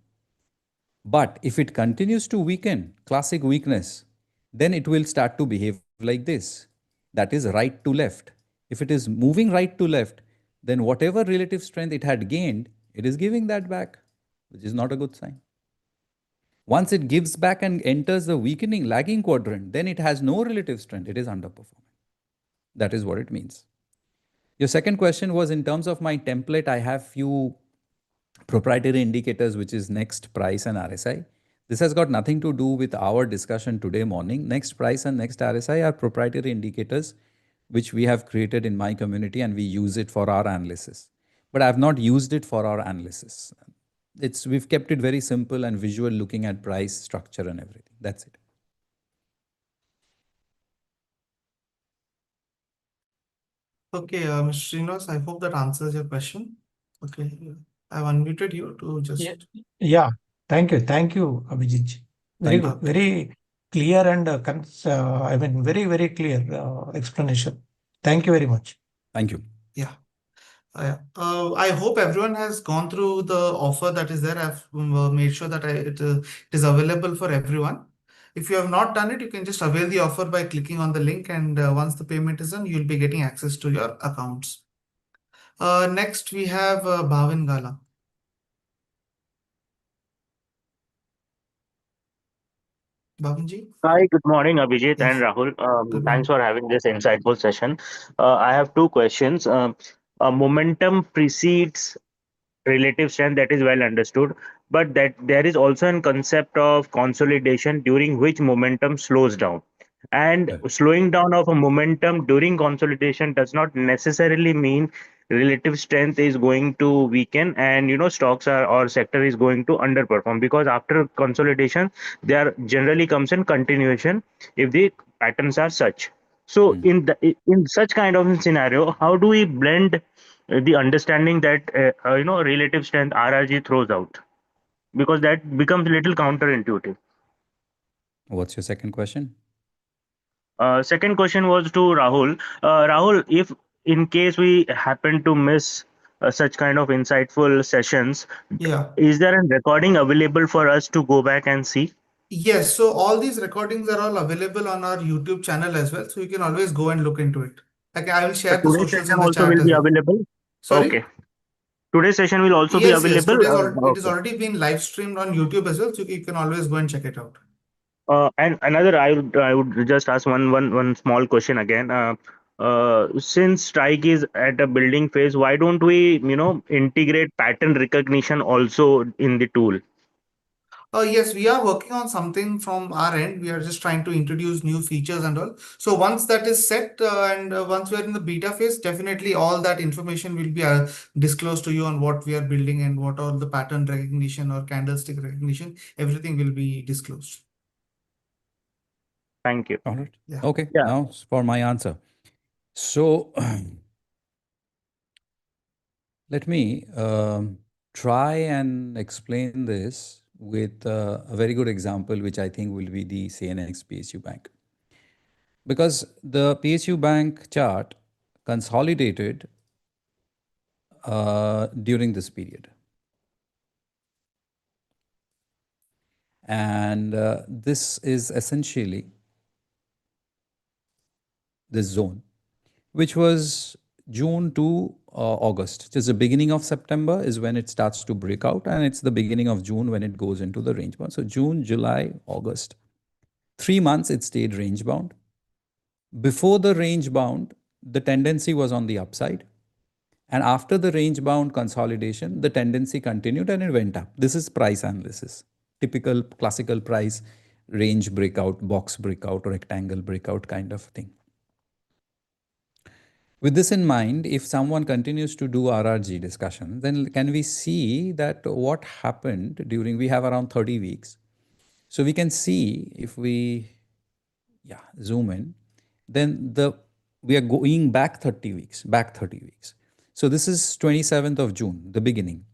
But if it continues to weaken, classic weakness, then it will start to behave like this. That is right to left. If it is moving right to left, then whatever relative strength it had gained, it is giving that back, which is not a good sign. Once it gives back and enters the weakening, lagging quadrant, then it has no relative strength. It is underperforming. That is what it means. Your second question was in terms of my template, I have few proprietary indicators, which is next price and RSI. This has got nothing to do with our discussion today morning. Next price and next RSI are proprietary indicators which we have created in my community and we use it for our analysis. But I have not used it for our analysis. We've kept it very simple and visual, looking at price, structure and everything. That's it. Okay, Mr. Srinivas, I hope that answers your question. Okay, I've unmuted you to Yeah, just. yeah. Thank you, Abhijit. Very Thank good, you. Okay. very clear and I mean very clear explanation. Thank you very much. Thank you. Yeah. I hope everyone has gone through the offer that is there. I've made sure that it is available for everyone. If you have not done it, you can just avail the offer by clicking on the link, and once the payment is done, you'll be getting access to your accounts. Next, we have Bhavin Gala. Bhavinji? Hi, good morning, Abhijit and Yes. Rahul. Good Thanks morning. for having this insightful session. I have two questions. Momentum precedes relative strength, that is well understood, but that there is also a concept of consolidation during which momentum slows down. And Right. slowing down of a momentum during consolidation does not necessarily mean relative strength is going to weaken and stocks are or sector is going to underperform, because after consolidation there generally comes in continuation if the patterns are such. So Hmm. in such kind of scenario, how do we blend the understanding that relative strength RRG throws out, because that becomes a little counterintuitive. What's your second question? Second question was to Rahul. Rahul, if in case we happen to miss such kind of insightful sessions, Yeah. is there a recording available for us to go back and see? Yes, so all these recordings are all available on our YouTube channel as well, so you can always go and look into it. Like I will share the Today's socials session in the also chat will as be well. available. Okay. Sorry? Today's session will also be Yes, available. it is Okay. already been live streamed on YouTube as well, so you can always go and check it out. And another, I would just ask one small question again. Since strike is at a building phase, why don't we, integrate pattern recognition also in the tool? Yes, we are working on something from our end. We are just trying to introduce new features and all. So once that is set and once we are in the beta phase, definitely all that information will be disclosed to you on what we are building and what all the pattern recognition or candlestick recognition, everything will be disclosed. Thank you. All right. Yeah. Okay. Yeah. Now for my answer. So let me try and explain this with a very good example, which I think will be the CNX PSU Bank. Because the PSU Bank chart consolidated during this period. And this is essentially this zone, which was June to August. Just the beginning of September is when it starts to break out, and it's the beginning of June when it goes into the range bound. So June, July, August. 3 months it stayed range bound. Before the range bound, the tendency was on the upside. And after the range bound consolidation, the tendency continued and it went up. This is price analysis. Typical classical price range breakout, box breakout, or rectangle breakout kind of thing. With this in mind, if someone continues to do RRG discussion, then can we see that what happened during, we have around 30 weeks. So we can see if we zoom in, then we are going back 30 weeks, back 30 weeks. So this is 27th of June, the beginning.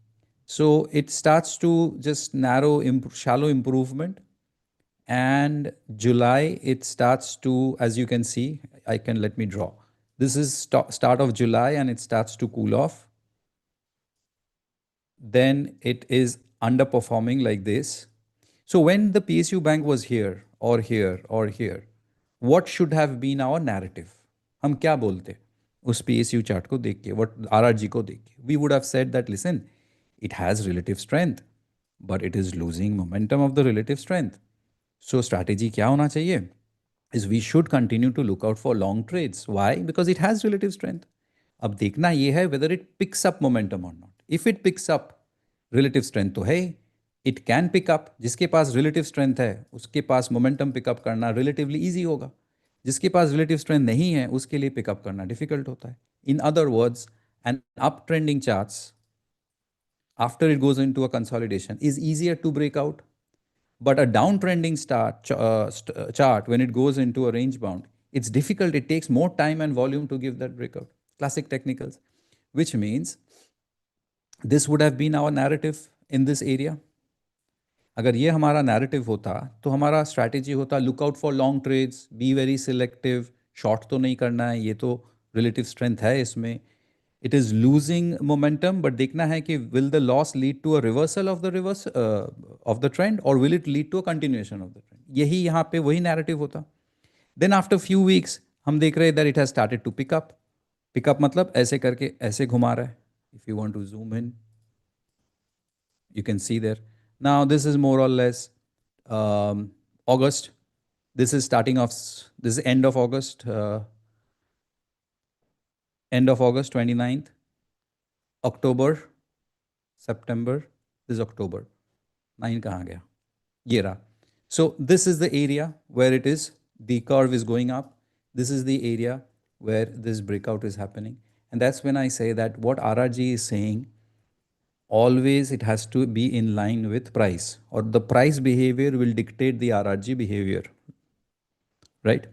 So it starts to just narrow, shallow improvement. And July, it starts to, as you can see, let me draw. This is start of July and it starts to cool off. Then it is underperforming like this. So when the PSU Bank was here or here or here, what should have been our narrative? हम क्या बोलते उस PSU chart को देख के, what RRG को देख के? We would have said that, listen, it has relative strength, but it is losing momentum of the relative strength. So strategy क्या होना चाहिए? Is we should continue to look out for long trades. Why? Because it has relative strength. अब देखना ये है whether it picks up momentum or not. If it picks up, relative strength तो है, it can pick up. जिसके पास relative strength है, उसके पास momentum pick up करना relatively easy होगा. जिसके पास relative strength नहीं है, उसके लिए pick up करना difficult होता है. In other words, an uptrending charts after it goes into a consolidation is easier to break out. But a downtrending chart, when it goes into a range bound, it's difficult. It takes more time and volume to give that breakout. Classic technicals, which means this would have been our narrative in this area. अगर ये हमारा narrative होता तो हमारा strategy होता look out for long trades, be very selective, short तो नहीं करना है, ये तो relative strength है इसमें. It is losing momentum, but देखना है कि will the loss lead to a reversal of the of the trend, or will it lead to a continuation of the trend? यही यहाँ पे वही narrative होता. Then after few weeks हम देख रहे हैं that it has started to pick up. Pick up मतलब ऐसे करके ऐसे घुमा रहा है. If you want to zoom in, you can see there. Now this is more or less August. This is this is end of August. End of August 29th. October, September, this is October. 9 कहाँ गया? ये रहा. So this is the area where it is, the curve is going up. This is the area where this breakout is happening. And that's when I say that what RRG is saying, always it has to be in line with price, or the price behavior will dictate the RRG behavior, right?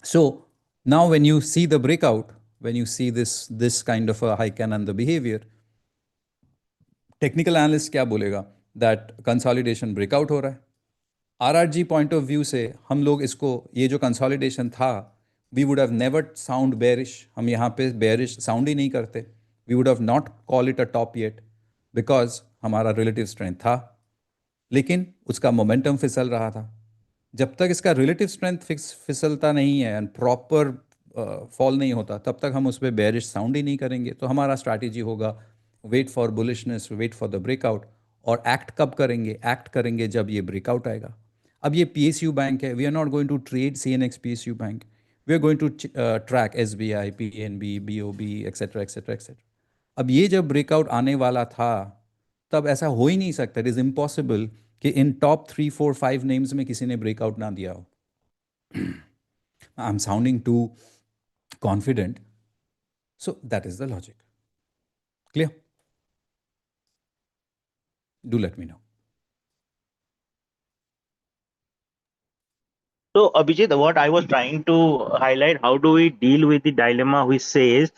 So now when you see the breakout, when you see this kind of a high can and the behavior, technical analyst क्या बोलेगा? That consolidation breakout हो रहा है. RRG point of view से हम लोग इसको, ये जो कंसोलिडेशन था We would have never sound bearish. हम यहाँ पे bearish sound ही नहीं करते. We would have not call it a top yet because हमारा relative strength था, लेकिन उसका momentum फिसल रहा था. जब तक इसका रिलेटिव स्ट्रेंथ फिसलता नहीं है एंड प्रॉपर फॉल नहीं होता, तब तक हम उस पर बेरिश साउंड ही नहीं करेंगे. तो हमारा स्ट्रैटेजी होगा wait for bullishness, wait for the breakout. और एक्ट कब करेंगे? एक्ट करेंगे जब ये ब्रेकआउट आएगा. अब ये PSU बैंक है. We are not going to trade CNX PSU bank. We are going to track SBI, PNB, BOB, etcetera etcetera etcetera. अब ये जब ब्रेकआउट आने वाला था, तब ऐसा हो ही नहीं सकता. इट इज़ इम्पॉसिबल कि इन टॉप 3 4 5 नेम्स में किसी ने ब्रेकआउट ना दिया हो. I am sounding too confident. So that is the logic. Clear? Do let me know. So, Abhijit, what I was trying to highlight, how do we deal with the dilemma which says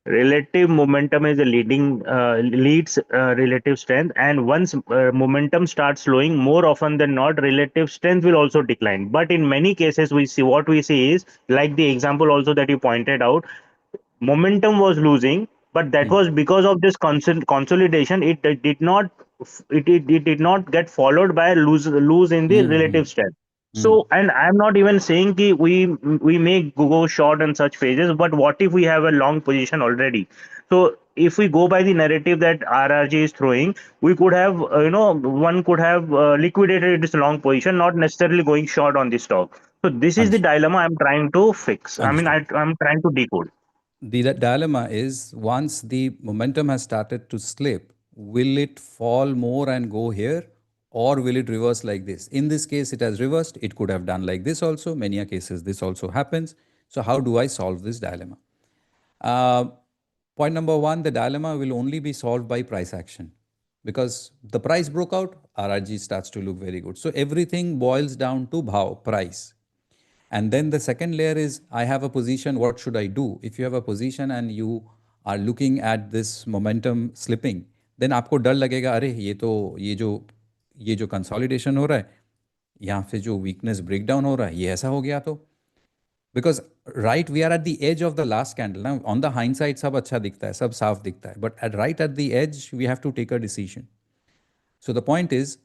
relative momentum is a leads relative strength, and once momentum starts slowing, more often than not, relative strength will also decline. But in many cases, we see is like the example also that you pointed out, momentum was losing, but that was because of this consolidation. It did not it did not get followed by lose in the relative strength. So, and I'm not even saying ki we may go short in such phases, but what if we have a long position already? So if we go by the narrative that RRG is throwing, we could have one could have liquidated this long position, not necessarily going short on the stock. So this is the Understood. dilemma I'm trying to fix. I mean, Understood. I'm trying to decode. The dilemma is once the momentum has started to slip, will it fall more and go here, or will it reverse like this? In this case, it has reversed. It could have done like this also. Many cases, this also happens. So, how do I solve this dilemma? Uh, Point number one, the dilemma will only be solved by price action because the price broke out, RRG starts to look very good. So, everything boils down to bhav, price. And then the second layer is I have a position, what should I do? If you have a position and you are looking at this momentum slipping, then आपको डर लगेगा, अरे ये जो consolidation हो रहा है, यहाँ से जो वीकनेस ब्रेकडाउन हो रहा है, ये ऐसा हो गया तो. Because right we are at the edge of the last candle ना. ऑन द हाइंडसाइड सब अच्छा दिखता है, सब साफ दिखता है, but at the edge we have to take a decision. So the point is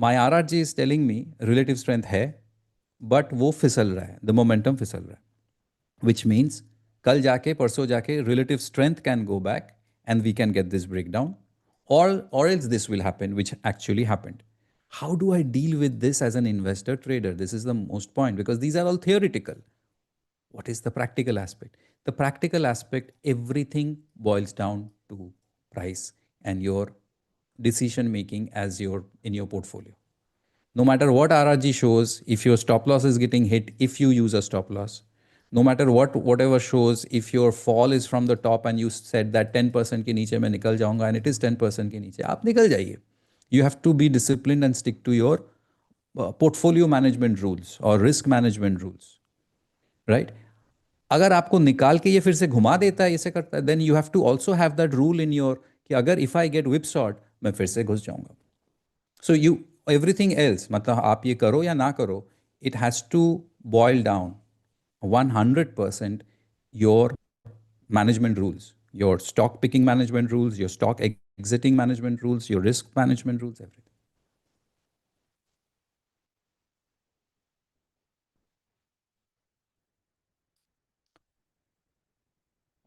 my RRG is telling me relative strength है, बट वो फिसल रहा है, द मोमेंटम फिसल रहा है, विच मीन्स कल जाके परसों जाके relative strength can go back and we can get this break down, or else this will happen, which actually happened. How do I deal with this as an investor trader? This is the most point because these are all theoretical. What is the practical aspect? The practical aspect, everything boils down to price and your decision making as your in your portfolio. No matter what RRG shows, if your stop loss is getting hit, if you use a stop loss, no matter whatever shows, if your fall is from the top and you said that 10% के नीचे मैं निकल जाऊंगा and it is 10% के नीचे, आप निकल जाइए. You have to be disciplined and stick to your portfolio management rules or risk management rules, right? अगर आपको निकाल के ये फिर से घुमा देता है, ऐसे करता है, then you have to also have that rule in your कि अगर if I get whipsawed, मैं फिर से घुस जाऊंगा. So you everything else, मतलब आप ये करो या ना करो, it has to boil down 100% your management rules, your stock picking management rules, your stock exiting management rules, your risk management rules, everything.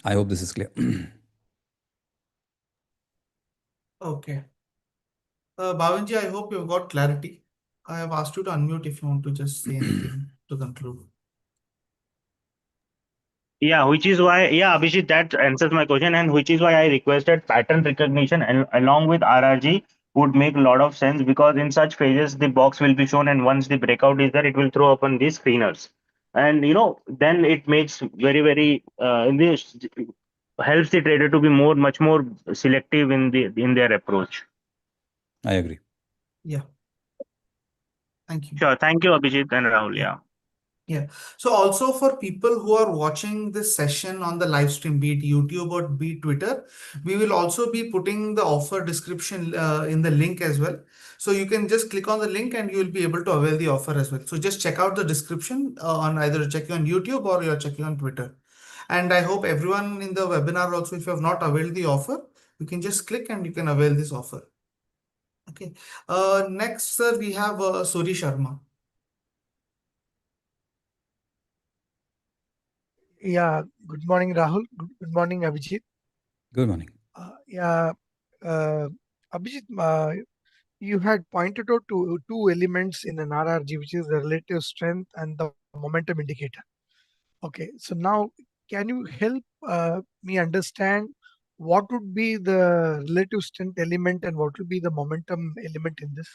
I hope this is clear. Okay. Bhavanji, I hope you've got clarity. I have asked you to unmute if you want to just say anything to conclude. Yeah, which is why, yeah, Abhishek, that answers my question, and which is why I requested pattern recognition and along with RRG would make a lot of sense because in such phases the box will be shown, and once the breakout is there, it will throw upon these screeners, and then it makes very in this helps the trader to be much more selective in their approach. I agree. Yeah. Thank you. Sure, thank you, Abhijit and Rahul. Yeah. Yeah. Yeah. So also for people who are watching this session on the live stream, be it YouTube or be it Twitter, we will also be putting the offer description in the link as well. So you can just click on the link and you will be able to avail the offer as well. So just check out the description on either checking on YouTube or you're checking on Twitter. And I hope everyone in the webinar also, if you have not availed the offer, you can just click and you can avail this offer. Okay. Next, sir, we have Suri Sharma. Yeah, good morning, Rahul. Good morning, Abhijit. Good morning. Yeah, uh, Abhijit, you had pointed out to two elements in an RRG, which is the relative strength and the momentum indicator. Okay, so now can you help me understand what would be the relative strength element and what would be the momentum element in this?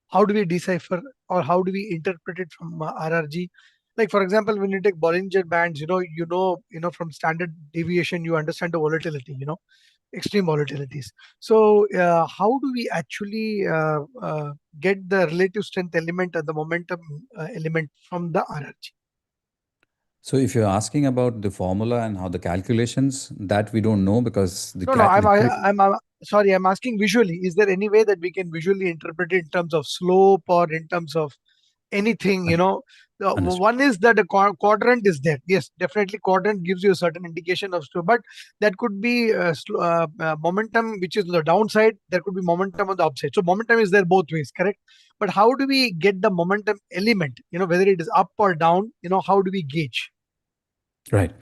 How do we decipher or how do we interpret it from RRG? Like for example, when you take Bollinger Bands, from standard deviation, you understand the volatility, extreme volatilities. So how do we actually get the relative strength element and the momentum element from the RRG? So if you're asking about the formula and how the calculations, that we don't know because No, no, I'm sorry, I'm asking visually. Is there any way that we can visually interpret it in terms of slope or in terms of anything? The understood. one is that the quadrant is there. Yes, definitely quadrant gives you a certain indication of slope, but that could be momentum, which is the downside. There could be momentum on the upside. So momentum is there both ways, correct? But how do we get the momentum element? Whether it is up or down. How do we gauge? Right.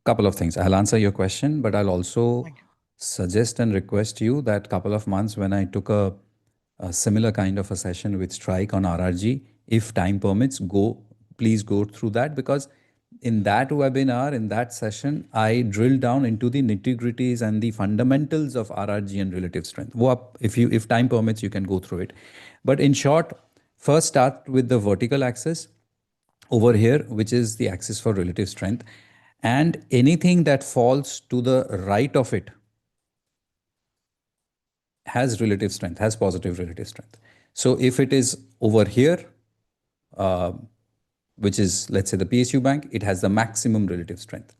Couple of things. I'll answer your question, but I'll also Thank you. suggest and request you that couple of months when I took a similar kind of a session with Strike on RRG, if time permits, please go through that, because in that webinar, in that session, I drilled down into the nitty-gritties and the fundamentals of RRG and relative strength. If time permits, you can go through it. But in short, first start with the vertical axis over here, which is the axis for relative strength. And anything that falls to the right of it has relative strength, has positive relative strength. So if it is over here, uh, which is, let's say, the PSU bank, it has the maximum relative strength.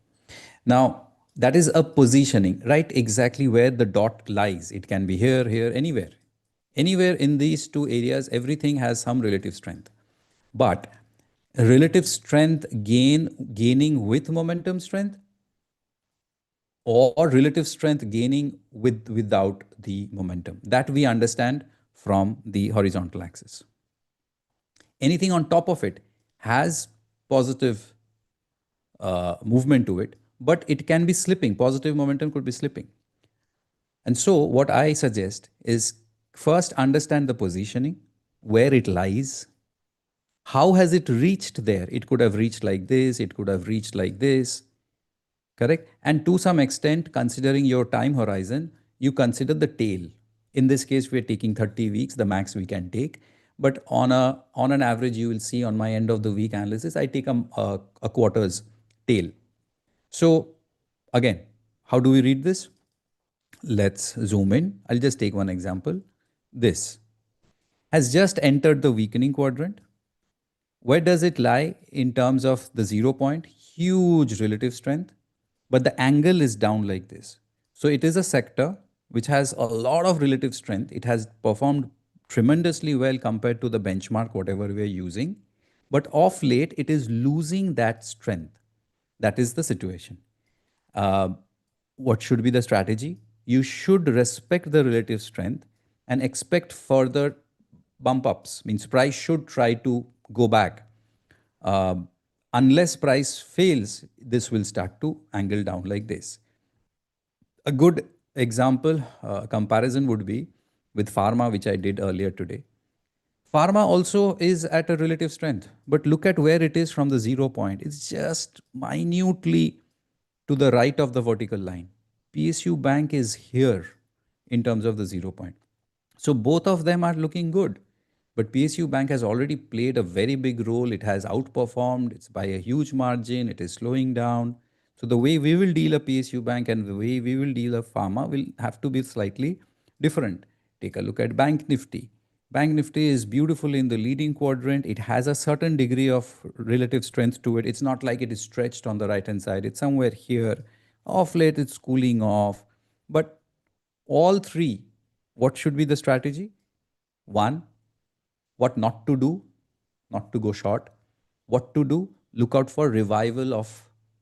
Now, that is a positioning, right? Exactly where the dot lies. It can be here, here, anywhere. Anywhere in these two areas, everything has some relative strength. But relative strength gaining with momentum strength, or relative strength gaining without the momentum, that we understand from the horizontal axis. Anything on top of it has positive movement to it, but it can be slipping. Positive momentum could be slipping. And so what I suggest is first understand the positioning, where it lies. How has it reached there? It could have reached like this, it could have reached like this, correct? And to some extent, considering your time horizon, you consider the tail. In this case, we're taking 30 weeks, the max we can take. But on an average, you will see on my end of the week analysis, I take a quarter's tail. So again, how do we read this? Let's zoom in. I'll just take one example. This has just entered the weakening quadrant. Where does it lie in terms of the 0 point? Huge relative strength, but the angle is down like this. So it is a sector which has a lot of relative strength. It has performed tremendously well compared to the benchmark, whatever we are using. But of late, it is losing that strength. That is the situation. Uh, what should be the strategy? You should respect the relative strength and expect further bump ups. Means price should try to go back. Um, Unless price fails, this will start to angle down like this. A good example comparison would be with pharma, which I did earlier today. Pharma also is at a relative strength, but look at where it is from the 0 point. It's just minutely to the right of the vertical line. PSU Bank is here in terms of the 0 point. So both of them are looking good. But PSU Bank has already played a very big role. It has outperformed. It's by a huge margin. It is slowing down. So the way we will deal a PSU Bank and the way we will deal a pharma will have to be slightly different. Take a look at Bank Nifty. Bank Nifty is beautiful in the leading quadrant. It has a certain degree of relative strength to it. It's not like it is stretched on the right hand side. It's somewhere here. Off late, it's cooling off. But all three, what should be the strategy? One, what not to do, not to go short. What to do? Look out for revival of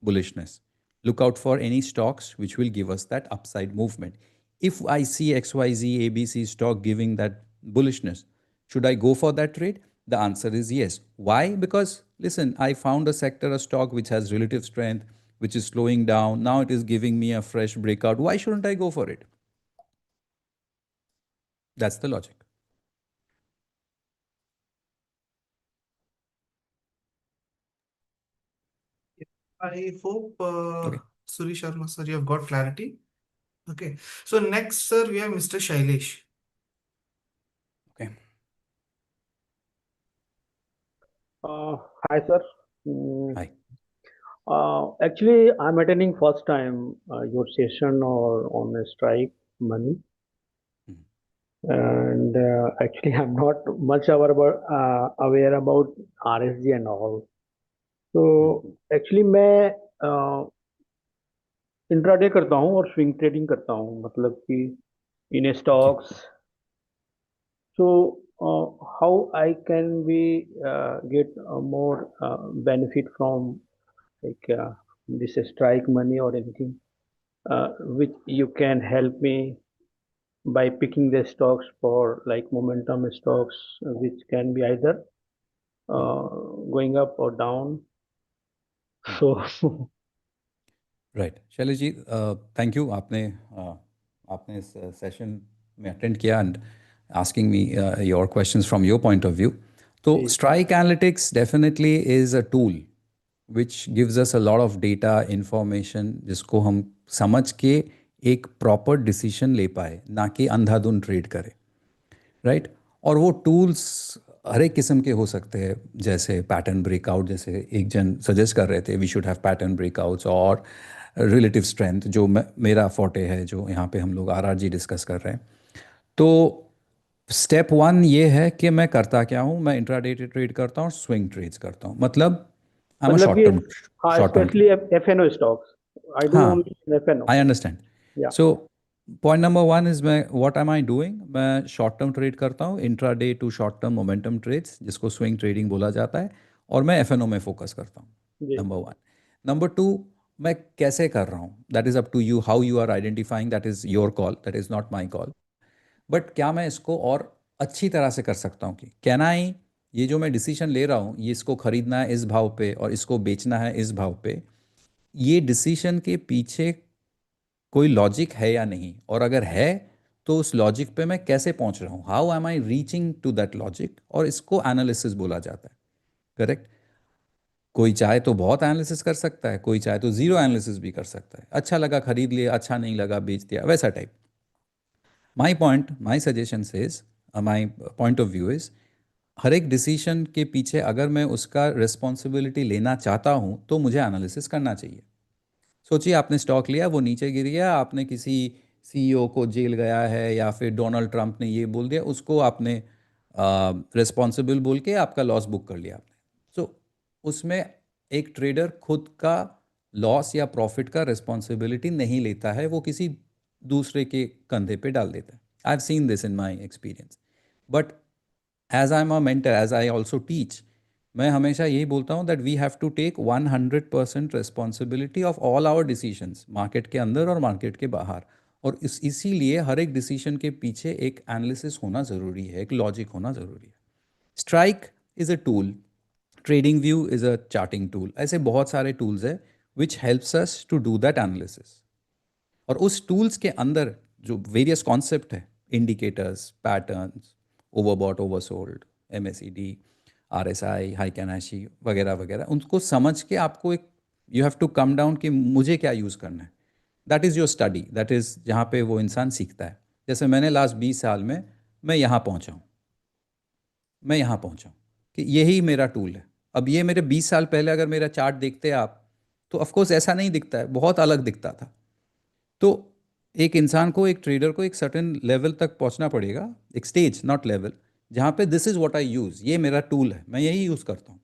bullishness. Look out for any stocks which will give us that upside movement. If I see XYZ, ABC stock giving that bullishness, should I go for that trade? The answer is yes. Why? Because listen, I found a sector, a stock which has relative strength, which is slowing down. Now it is giving me a fresh breakout. Why shouldn't I go for it? That's the logic. I hope, Okay. Suri Sharma sir, you have got clarity. Okay. So next, sir, we have Mr. Shailesh. Okay. Hi, sir. Mm, Hi. Actually, I'm attending first time your session or on a strike money, Mhm. and actually, I'm not much aware about RSG and all. So actually, मैं intraday करता हूँ और swing trading करता हूँ मतलब कि इन Okay. Stocks. So how I can we get more benefit from like this strike money or anything which you can help me by picking the stocks for like momentum stocks which can be either Mhm. uh, going up or down. Mhm. So right Shailesh ji thank you आपने इस session में attend किया and asking me your questions from your point of view. तो जी Strike analytics definitely is a tool which gives us a lot of data information जिसको हम समझ के एक प्रॉपर डिसीजन ले पाए, ना कि अंधाधुंध ट्रेड करें. राइट. और वो टूल्स हर एक किस्म के हो सकते हैं, जैसे पैटर्न ब्रेकआउट, जैसे एक जन सजेस्ट कर रहे थे we should have pattern breakouts, और रिलेटिव स्ट्रेंथ जो मेरा फोटे है, जो यहाँ पे हम लोग आरआरजी डिस्कस कर रहे हैं. तो स्टेप वन ये है कि मैं करता क्या हूँ. मैं इंट्राडे ट्रेड करता हूँ, स्विंग ट्रेड्स करता हूँ. मतलब आई एम अ मतलब कि हाँ short term. Specially FnO stocks I do हाँ, only FnO. I understand. Ya so point number one is मैं व्हाट एम आई डूइंग. मैं शॉर्ट टर्म ट्रेड करता हूँ, intraday to short term momentum trades, जिसको swing trading बोला जाता है, और मैं एफएनओ में फोकस करता हूँ. जी नंबर वन. नंबर टू, मैं कैसे कर रहा हूँ, that is up to you. How you are identifying, that is your call, that is not my call. But क्या मैं इसको और अच्छी तरह से कर सकता हूँ कि कैन आई, ये जो मैं डिसीजन ले रहा हूँ, ये इसको खरीदना है इस भाव पे और इसको बेचना है इस भाव पे, ये डिसीजन के पीछे कोई लॉजिक है या नहीं, और अगर है तो उस लॉजिक पे मैं कैसे पहुंच रहा हूँ, how am I reaching to that logic, और इसको एनालिसिस बोला जाता है. करेक्ट. कोई चाहे तो बहुत एनालिसिस कर सकता है, कोई चाहे तो जीरो एनालिसिस भी कर सकता है. अच्छा लगा खरीद लिया, अच्छा नहीं लगा बेच दिया, वैसा type. My point, my suggestion is, my point of view is, हर एक डिसीजन के पीछे अगर मैं उसका रिस्पॉन्सिबिलिटी लेना चाहता हूँ तो मुझे एनालिसिस करना चाहिए. सोचिए आपने स्टॉक लिया, वो नीचे गिर गया, आपने किसी सीईओ को जेल गया है या फिर डोनाल्ड ट्रंप ने ये बोल दिया, उसको आपने रिस्पॉन्सिबल बोल के आपका लॉस बुक कर लिया आपने. सो उसमें एक ट्रेडर खुद का लॉस या प्रॉफिट का रिस्पॉन्सिबिलिटी नहीं लेता है, वो किसी दूसरे के कंधे पे डाल देता है. I have seen this in my experience. But as I am a mentor, as I also teach, मैं हमेशा यही बोलता हूँ that we have to take 100% responsibility of all our decisions, market के अंदर और मार्केट के बाहर. और इसीलिए हर एक डिसीजन के पीछे एक एनालिसिस होना ज़रूरी है, एक लॉजिक होना ज़रूरी है. Strike is a tool, trading view is a charting tool, ऐसे बहुत सारे टूल्स हैं which helps us to do that analysis. और उस टूल्स के अंदर जो वेरियस कॉन्सेप्ट है, indicators, patterns, overbought, oversold, MACD, RSI, high कैनाशी वगैरह वगैरह, उनको समझ के आपको एक, you have to come down कि मुझे क्या यूज़ करना है. That is your study, that is जहाँ पे वो इंसान सीखता है. जैसे मैंने लास्ट 20 साल में मैं यहाँ पहुँचा हूँ, मैं यहाँ पहुँचा हूँ कि यही मेरा टूल है. अब ये मेरे 20 साल पहले अगर मेरा चार्ट देखते आप, तो ऑफकोर्स ऐसा नहीं दिखता है, बहुत अलग दिखता था. तो एक इंसान को, एक ट्रेडर को एक सर्टेन लेवल तक पहुंचना पड़ेगा, एक स्टेज, नॉट लेवल, जहाँ पे this is what I use, ये मेरा टूल है, मैं यही यूज़ करता हूँ।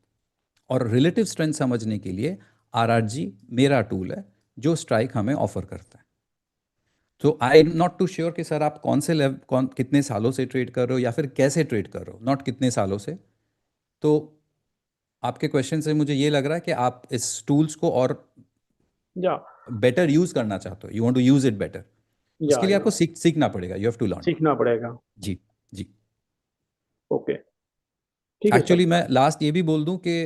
और रिलेटिव स्ट्रेंथ समझने के लिए आरआरजी मेरा टूल है जो स्ट्राइक हमें ऑफर करता है। तो I am not too sure कि सर आप कौन से लेवल, कौन कितने सालों से ट्रेड कर रहे हो या फिर कैसे ट्रेड कर रहे हो, नॉट कितने सालों से। तो आपके क्वेश्चन से मुझे ये लग रहा है कि आप इस टूल्स को और Yeah, बेटर यूज करना चाहते हो, you want to use it better. उसके yeah, लिए yeah. आपको सीखना पड़ेगा, यू हैव टू लर्न। सीखना पड़ेगा। जी जी। ओके, ठीक है सर। एक्चुअली मैं लास्ट ये भी बोल दूं कि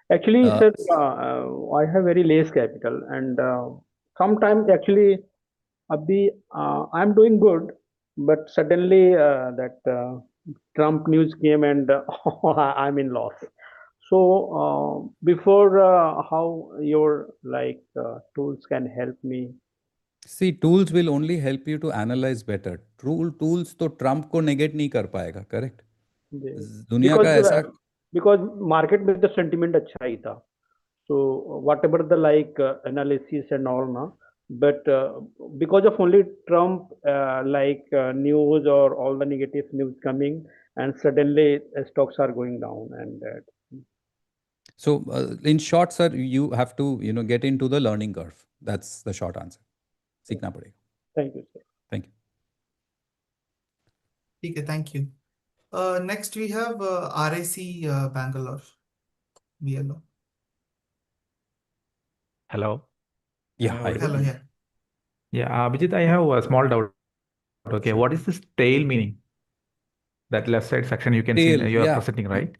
Actually, sir, I have very less capital, and sometimes actually, abhi, I'm doing good, but suddenly that Trump news came and I'm in loss. So before how your like tools can help me? See tools will only help you to analyse better. Tools तो Trump को negate नहीं कर पाएगा, correct. the- दुनिया Because का ऐसा, because market में the sentiment अच्छा ही था. So whatever the like analysis and all now, but because of only Trump news or all the negative news coming, and suddenly stocks are going down. And so in short sir, you have to get into the learning curve, that's the short answer। सीखना पड़ेगा। thank you, sir. Thank you. ठीक है, thank you. Next we have RAC Bangalore, BLO. Hello. या Am I hi. audible? Hello, yeah. Yeah, Abhijit, I have a small doubt. Okay, what is this tail meaning? That left side section you can see tell, you are या presenting, right?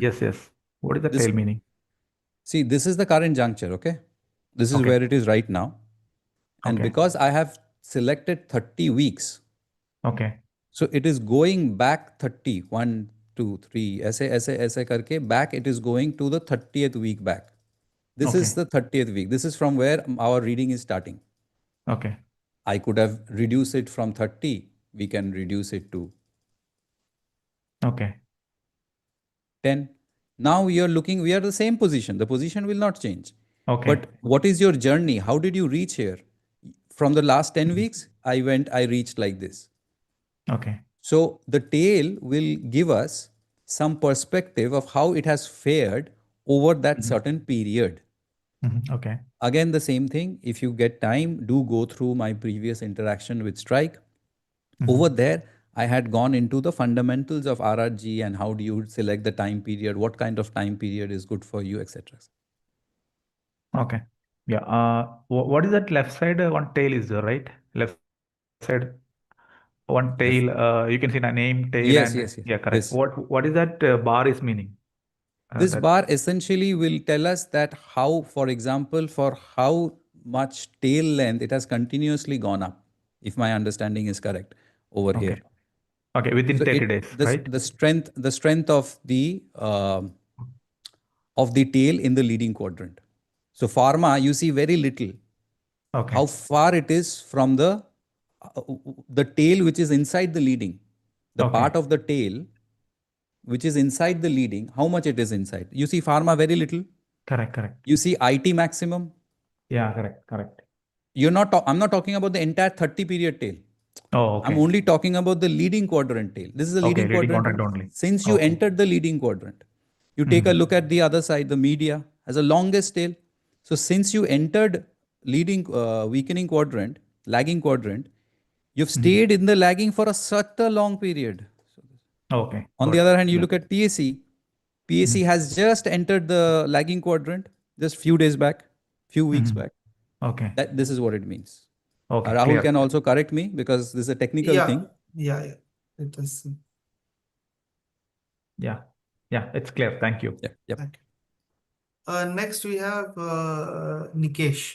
Yes, yes. What is the this, tail meaning? see this is the current juncture, okay, this is Okay, where it is right now, and okay, because I have selected 30 weeks, okay, so it is going back 30, 1 2 3 ऐसे ऐसे ऐसे करके back, it is going to the 30th week back। This is okay, the 30th week, this is from where our reading is starting। okay, I could have reduced it from 30, we can reduce it to okay, 10। Now we are looking, we are the same position, the position will not change, but okay, what is your journey, how did you reach here? From the last 10 weeks I reached like this। okay, So the tail will give us some perspective of how it has fared over that mhm, certain period। okay, Again, the same thing, if you get time, do go through my previous interaction with Strike. Over mhm, there, I had gone into the fundamentals of RRG and how do you select the time period, what kind of time period is good for you, etc. okay. Yeah. What is that left side? One tail is there, right? Left side, one Left. tail. You can see the name, tail, Yes, and yes, yes. yeah, correct. This. What is that bar is meaning? This That bar essentially will tell us that how, for example, for how much tail length it has continuously gone up, if my understanding is correct over here. okay, okay, within So 30 it days, this right? the strength of the tail in the leading quadrant. So pharma, you see very little. Okay, How far it is from uh, the tail which is inside the leading, the part okay, of the tail which is inside the leading, how much it is inside. You see pharma very little. correct, correct. You see IT maximum. Yeah, correct, correct. I'm not talking about the entire 30 period tail. Oh, I'm okay. only talking about the leading quadrant tail. This is the Okay, leading leading quadrant. contract only. Since you Okay. entered the leading quadrant, you take a Mhm. look at the other side, the media has a longest tail. So since you entered leading weakening quadrant, lagging quadrant, you've Mhm. stayed in the lagging for such a long period. Okay, On the got it. other hand, you Yeah. look at PAC. PAC Mhm. has just entered the lagging quadrant just few days back, few weeks Mhm. back. Okay. That this is what it means. Okay, Rahul clear. can also correct me because this is a technical Yeah, thing. yeah. It is. Yeah. Yeah, it's clear. Thank you. Yeah, yep. Thank you. Next we have Nikesh.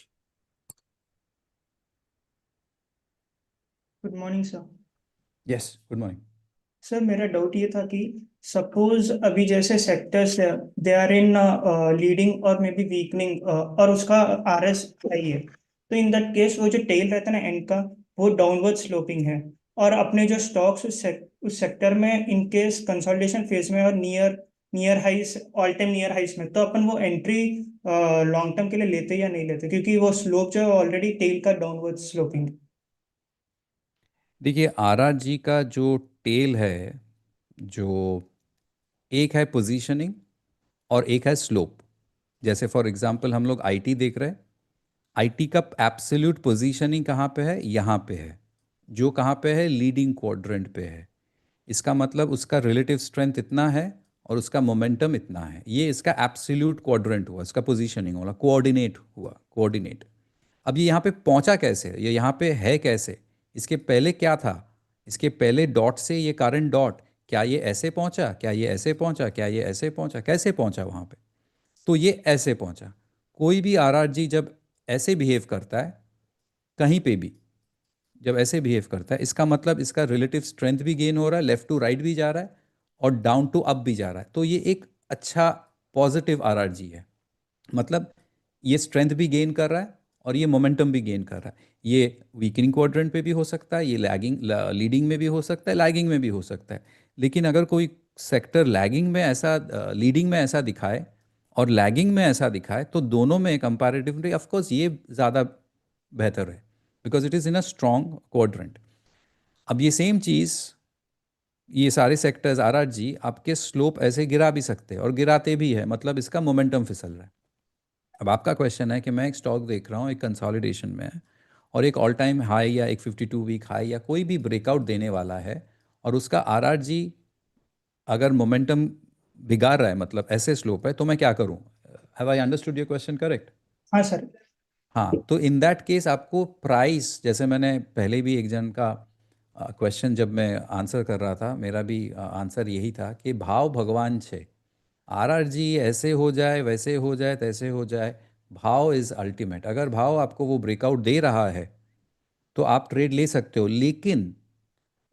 Good morning sir. Yes. Good morning. Sir मेरा doubt ये था कि suppose अभी जैसे sectors है they are in leading और may be weakening और उसका आरएस हाई है, तो इन दैट केस वो जो टेल रहता है ना एंड का वो डाउनवर्ड स्लोपिंग है और अपने जो स्टॉक्स उस सेक्टर में इन केस कंसोलिडेशन फेज में और near near highs all time near highs में, तो अपन वो एंट्री लॉन्ग टर्म के लिए लेते या नहीं लेते क्योंकि वो स्लोप जो है ऑलरेडी टेल का डाउनवर्ड स्लोपिंग। देखिए आरआरजी का जो टेल है जो एक है पोजीशनिंग और एक है स्लोप। जैसे फॉर एग्जांपल हम लोग आईटी देख रहे हैं, आईटी का एब्सोल्यूट पोजीशनिंग कहाँ पे है? यहाँ पे है, जो कहाँ पे है? लीडिंग क्वाड्रेंट पे है। इसका मतलब उसका रिलेटिव स्ट्रेंथ इतना है और उसका मोमेंटम इतना है। ये इसका एब्सोल्यूट क्वाड्रेंट हुआ, इसका पोजीशनिंग हुआ, कोऑर्डिनेट हुआ, कोऑर्डिनेट। अब ये यहाँ पे पहुँचा कैसे? ये यहाँ पे है कैसे? इसके पहले क्या था? इसके पहले डॉट से ये करंट डॉट, क्या ये ऐसे पहुँचा, क्या ये ऐसे पहुँचा, क्या ये ऐसे पहुँचा, कैसे पहुँचा वहाँ पे? तो ये ऐसे पहुँचा। कोई भी आरआरजी जब ऐसे बिहेव करता है, कहीं पे भी जब ऐसे बिहेव करता है, इसका मतलब इसका रिलेटिव स्ट्रेंथ भी गेन हो रहा है, लेफ्ट टू राइट भी जा रहा है और डाउन टू अप भी जा रहा है। तो ये एक अच्छा पॉजिटिव आरआरजी है। मतलब ये स्ट्रेंथ भी गेन कर रहा है और ये मोमेंटम भी गेन कर रहा है। ये वीकनिंग क्वाड्रेंट पे भी हो सकता है, ये लैगिंग लीडिंग में भी हो सकता है, लैगिंग में भी हो सकता है। लेकिन अगर कोई सेक्टर लैगिंग में ऐसा, लीडिंग में ऐसा दिखाए और लैगिंग में ऐसा दिखाए, तो दोनों में कंपैरेटिवली ऑफकोर्स ये ज़्यादा बेहतर है, because it is in a strong quadrant. अब ये सेम चीज़, ये सारे सेक्टर्स आरआरजी आपके स्लोप ऐसे गिरा भी सकते हैं और गिराते भी है, मतलब इसका मोमेंटम फिसल रहा है। अब आपका क्वेश्चन है कि मैं एक स्टॉक देख रहा हूँ, एक कंसोलिडेशन में है और एक ऑल टाइम हाई या एक 52 वीक हाई या कोई भी ब्रेकआउट देने वाला है, और उसका आरआरजी अगर मोमेंटम बिगाड़ रहा है, मतलब ऐसे स्लोप है, तो मैं क्या करूँ? Have I understood your question correct? हाँ सर। हाँ, तो इन दैट केस आपको प्राइस, जैसे मैंने पहले भी एक जन का क्वेश्चन जब मैं आंसर कर रहा था, मेरा भी आंसर यही था कि भाव भगवान छे। आरआरजी ऐसे हो जाए, वैसे हो जाए, तैसे हो जाए, भाव इज़ अल्टीमेट। अगर भाव आपको वो ब्रेकआउट दे रहा है तो आप ट्रेड ले सकते हो। लेकिन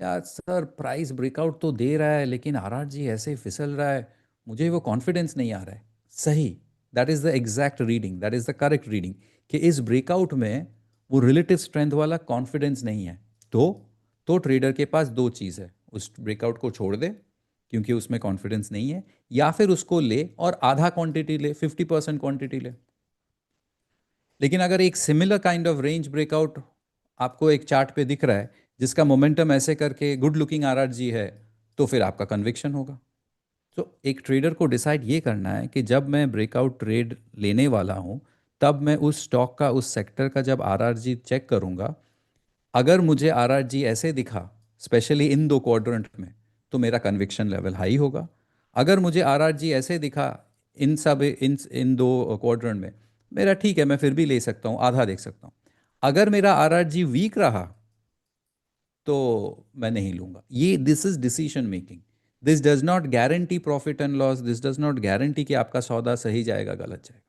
यार सर, प्राइस ब्रेकआउट तो दे रहा है लेकिन आरआरजी ऐसे फिसल रहा है, मुझे वो कॉन्फिडेंस नहीं आ रहा है। सही, that is the exact reading, that is the correct reading, कि इस ब्रेकआउट में वो रिलेटिव स्ट्रेंथ वाला कॉन्फिडेंस नहीं है। तो ट्रेडर के पास दो चीज़ है, उस ब्रेकआउट को छोड़ दे क्योंकि उसमें कॉन्फिडेंस नहीं है, या फिर उसको ले और आधा क्वांटिटी ले, 50% क्वांटिटी ले। लेकिन अगर एक similar kind of range breakout आपको एक चार्ट पे दिख रहा है जिसका मोमेंटम ऐसे करके गुड लुकिंग आरआरजी है, तो फिर आपका कन्विक्शन होगा। तो एक ट्रेडर को डिसाइड ये करना है कि जब मैं ब्रेकआउट ट्रेड लेने वाला हूँ, तब मैं उस स्टॉक का, उस सेक्टर का जब आरआरजी चेक करूँगा, अगर मुझे आरआरजी ऐसे दिखा, स्पेशली इन दो क्वाड्रेंट में, तो मेरा कन्विक्शन लेवल हाई होगा। अगर मुझे आरआरजी ऐसे दिखा इन दो क्वाड्रेंट में, मेरा ठीक है, मैं फिर भी ले सकता हूँ, आधा देख सकता हूँ। अगर मेरा आरआरजी वीक रहा तो मैं नहीं लूंगा। ये this is decision making. This does not guarantee profit and loss, this does not guarantee कि आपका सौदा सही जाएगा, गलत जाएगा।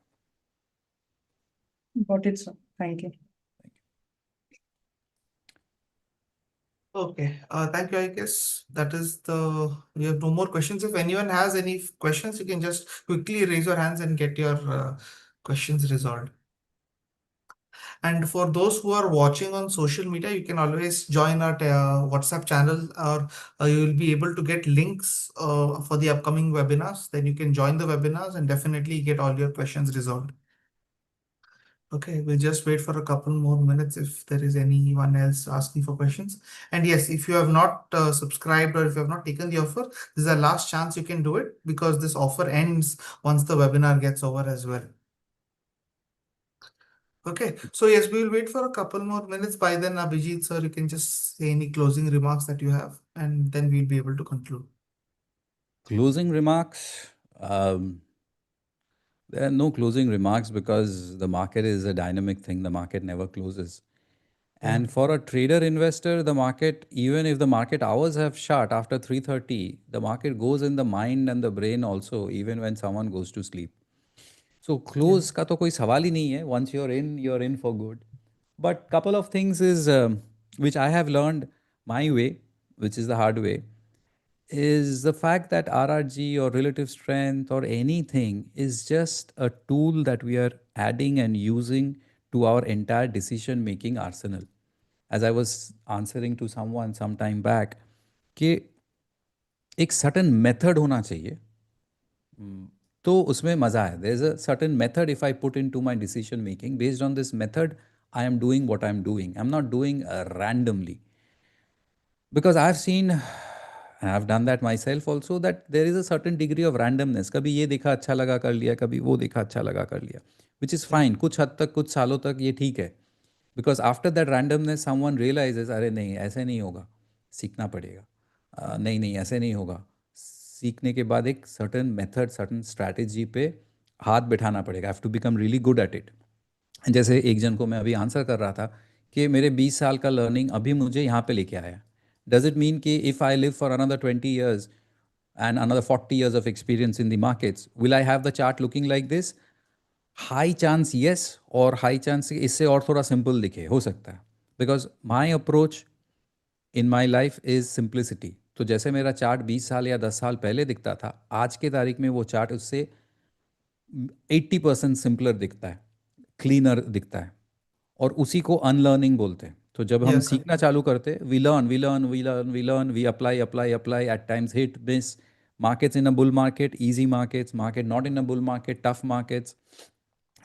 Got it sir, thank you. Okay, thank you. I guess that is we have no more questions. If anyone has any questions, you can just quickly raise your hands and get your questions resolved. And for those who are watching on social media, you can always join our WhatsApp channel, or you will be able to get links for the upcoming webinars. Then you can join the webinars and definitely get all your questions resolved. Okay, we'll just wait for a couple more minutes if there is anyone else asking for questions. And yes, if you have not subscribed or if you have not taken the offer, this is the last chance you can do it, because this offer ends once the webinar gets over as well. Okay, so yes, we will wait for a couple more minutes. By then, Abhijit sir, you can just say any closing remarks that you have, and then we'll be able to conclude. Closing remarks. There are no closing remarks because the market is a dynamic thing. The market never closes. Yeah. And for a trader investor, the market, even if the market hours have shut after 3:30, the market goes in the mind and the brain also, even when someone goes to sleep. So close का तो कोई सवाल ही नहीं है. Once you're in for good. But couple of things is which I have learned my way, which is the hard way, is the fact that RRG or relative strength or anything is just a tool that we are adding and using to our entire decision making arsenal. As I was answering to someone some time back, कि एक certain method होना चाहिए, तो उसमें मज़ा है. There is a certain method if I put into my decision making. Based on this method, I am doing what I am doing. I'm not doing randomly. Because I've seen I have done that myself also, that there is a certain degree of randomness. कभी ये देखा अच्छा लगा कर लिया, कभी वो देखा अच्छा लगा कर लिया, which is fine. कुछ हद तक, कुछ सालों तक ये ठीक है. Because after that randomness, someone realizes, अरे नहीं ऐसे नहीं होगा, सीखना पड़ेगा. नहीं नहीं ऐसे नहीं होगा. सीखने के बाद एक certain method, certain strategy पे हाथ बिठाना पड़ेगा. I have to become really good at it. जैसे एक जन को मैं अभी आंसर कर रहा था कि मेरे 20 साल का लर्निंग अभी मुझे यहाँ पे लेके आया. डज इट मीन कि if I live for another 20 years and another 40 years of experience in the markets, will I have the chart looking like this? High chance yes, और high chance इससे और थोड़ा सिंपल दिखे, हो सकता है. Because my approach in my life is simplicity. तो जैसे मेरा चार्ट 20 साल या 10 साल पहले दिखता था, आज के तारीख में वो चार्ट उससे 80% सिंपलर दिखता है, क्लीनर दिखता है. और उसी को अनलर्निंग बोलते हैं. तो जब हम Yeah, correct. सीखना चालू करते, we learn, we apply apply apply, at times hit miss. Markets in a bull market, easy markets, market not in a bull market, tough markets.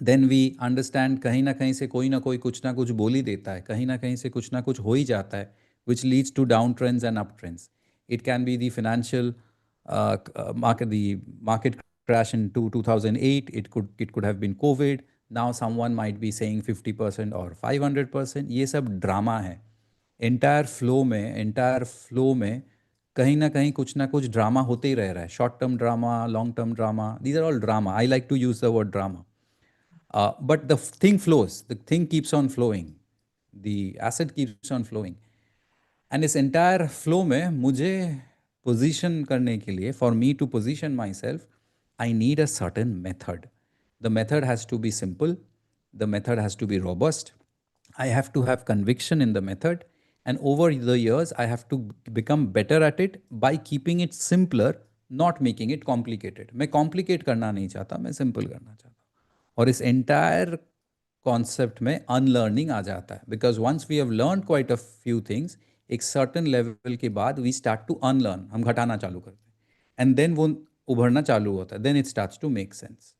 Then we understand कहीं ना कहीं से कोई ना कुछ बोल ही देता है, कहीं ना कहीं से कुछ ना कुछ हो ही जाता है, which leads to down trends and up trends. It can be the financial market crash in 2008. It could have been COVID. Now someone might be saying 50% or 500%. ये सब ड्रामा है. एंटायर फ्लो में कहीं ना कुछ ड्रामा होते ही रह रहा है. Short term drama, long term drama, these are all drama. I like to use the word drama. But the thing flows, the thing keeps on flowing, the asset keeps on flowing. And इस entire flow में मुझे position करने के लिए, for me to position myself, I need a certain method. The method has to be simple, the method has to be robust. I have to have conviction in the method, and over the years, I have to become better at it by keeping it simpler, not making it complicated. मैं complicate करना नहीं चाहता, मैं simple करना चाहता हूँ. और इस entire कॉन्सेप्ट में अनलर्निंग आ जाता है. Because once we have learn quite a few things, एक सर्टन लेवल के बाद वी स्टार्ट टू अनलर्न, हम घटाना चालू करते हैं, एंड देन वो उभरना चालू होता है. Then it starts to make sense.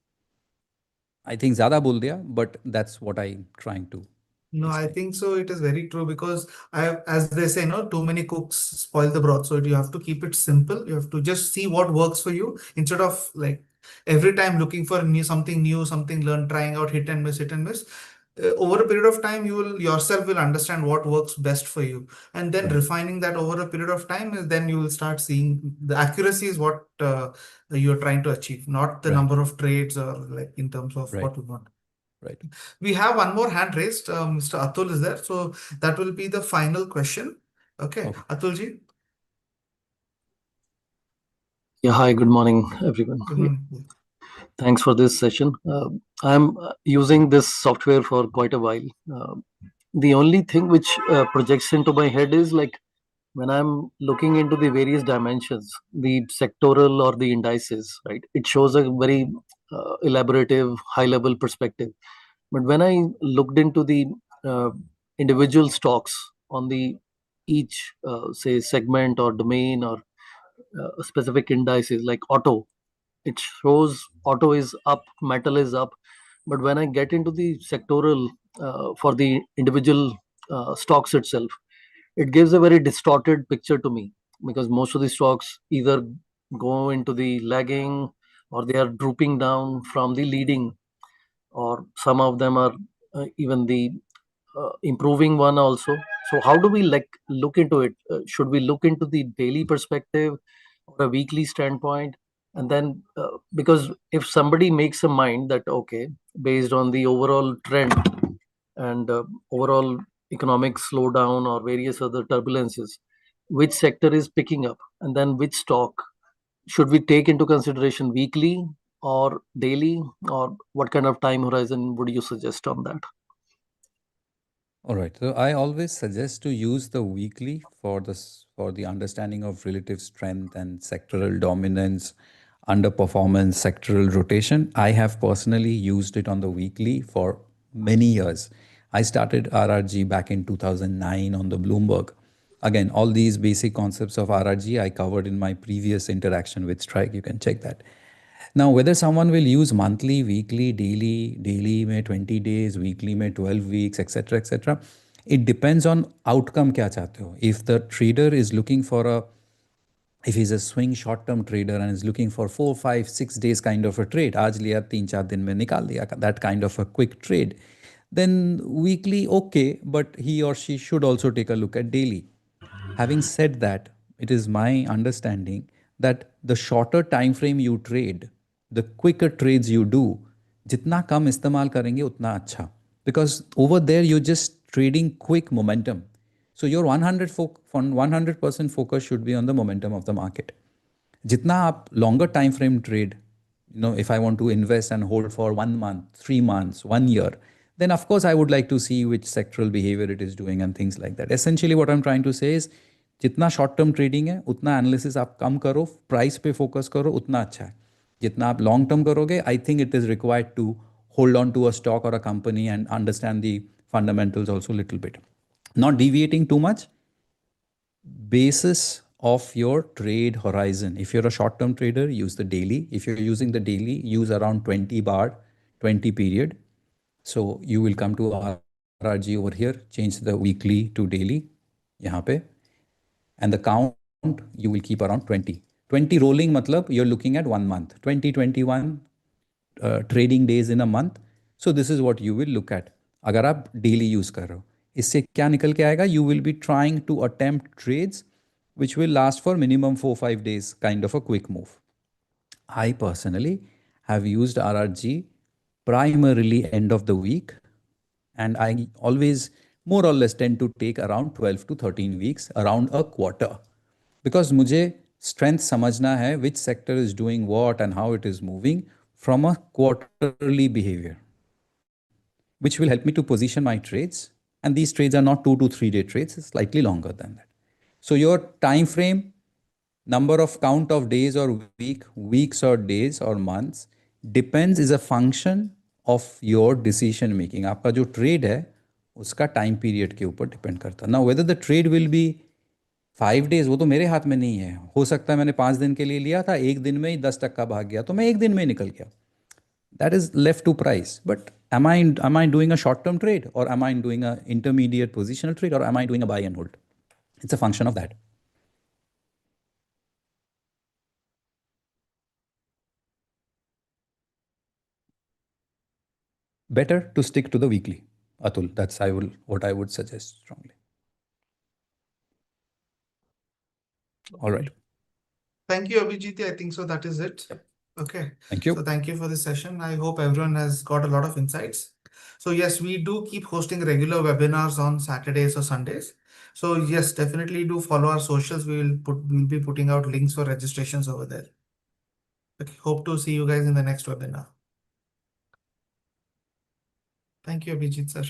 I think ज़्यादा बोल दिया, but that's what I trying to No, I explain. think so. It is very true because as they say, no, too many cooks spoil the broth. So you have to keep it simple. You have to just see what works for you instead of like every time looking for something new, something learn, trying out hit and miss, hit and miss. Over a period of time, you will yourself will understand what works best for you, and then Right, refining that over a period of time, then you will start seeing the accuracy is what you're trying to achieve, not the right, number of trades or like in terms of right, what you want. right. We have one more hand raised. Mr. Atul is there. So that will be the final question. Okay, Okay. Atulji, Yeah, hi, good morning, everyone. good Yeah, morning. thanks for this session. I'm using this software for quite a while. The only thing which projects into my head is like when I'm looking into the various dimensions, the sectoral or the indices, right? It shows a very elaborative, high level perspective. But when I looked into the uh, individual stocks on the each, say, segment or domain or specific indices like auto, it shows auto is up, metal is up. But when I get into the sectoral for the individual stocks itself, it gives a very distorted picture to me because most of the stocks either go into the lagging or they are drooping down from the leading, or some of them are even the improving one also. So how do we like look into it? Should we look into the daily perspective or a weekly standpoint? And then because if somebody makes a mind that okay, based on the overall trend and overall economic slowdown or various other turbulences, which sector is picking up, and then which stock should we take into consideration, weekly or daily, or what kind of time horizon would you suggest on that? All right. So I always suggest to use the weekly for this, for the understanding of relative strength and sectoral dominance, underperformance, sectoral rotation. I have personally used it on the weekly for many years. I started RRG back in 2009 on the Bloomberg. Again, all these basic concepts of RRG I covered in my previous interaction with Strike. You can check that. Now, whether someone will use monthly, weekly, daily में 20 days, weekly में 12 weeks, etc., it depends on outcome क्या चाहते हो. If the trader is looking for a if he's a swing short-term trader and is looking for 4, 5, 6 days kind of a trade, आज लिया 3-4 दिन में निकाल दिया, that kind of a quick trade, then weekly okay, but he or she should also take a look at daily. Having said that, it is my understanding that the shorter time frame you trade, the quicker trades you do, जितना कम इस्तेमाल करेंगे उतना अच्छा. Because over there you're just trading quick momentum. So your 100% focus should be on the momentum of the market. जितना आप longer time frame trade, if I want to invest and hold for 1 month, 3 months, 1 year, then of course I would like to see which sectoral behavior it is doing and things like that. Essentially what I'm trying to say is जितना short term trading है उतना analysis आप कम करो, price पे focus करो, उतना अच्छा है. जितना आप long term करोगे, I think it is required to hold on to a stock or a company and understand the fundamentals also a little bit. Not deviating too much, basis of your trade horizon. If you're a short term trader, use the daily. If you're using the daily, use around 20 bar, 20 period. So you will come to RRG over here, change the weekly to daily, यहाँ पे, and the count you will keep around 20. 20 rolling matlab you're looking at 1 month, 20, 21 trading days in a month. So this is what you will look at. अगर आप daily use कर रहे हो, इससे क्या निकल के आएगा? You will be trying to attempt trades which will last for minimum 4-5 days, kind of a quick move. I personally have used RRG primarily end of the week, and I always more or less tend to take around 12 to 13 weeks, around a quarter, because मुझे strength समझना है which sector is doing what and how it is moving from a quarterly behavior, which will help me to position my trades. And these trades are not 2 to 3 day trades, it's slightly longer than that. So your time frame, number of count of days or weeks or days or months depends, is a function of your decision making. आपका जो trade है उसका time period के ऊपर depend करता है. Now whether the trade will be 5 days, वो तो मेरे हाथ में नहीं है. हो सकता है मैंने 5 दिन के लिए लिया था, एक दिन में ही 10% भाग गया, तो मैं एक दिन में ही निकल गया. That is left to price. But am I doing a short term trade, or am I doing an intermediate positional trade, or am I doing a buy and hold? It's a function of that. Better to stick to the weekly, Atul. That's what I would suggest strongly. All right. Thank you, Abhijit. I think so that is it. Okay. Thank you. So thank you for this session. I hope everyone has got a lot of insights. So yes, we do keep hosting regular webinars on Saturdays or Sundays. So yes, definitely do follow our socials. We'll be putting out links for registrations over there. Okay. Hope to see you guys in the next webinar. Thank you, Abhijit sir.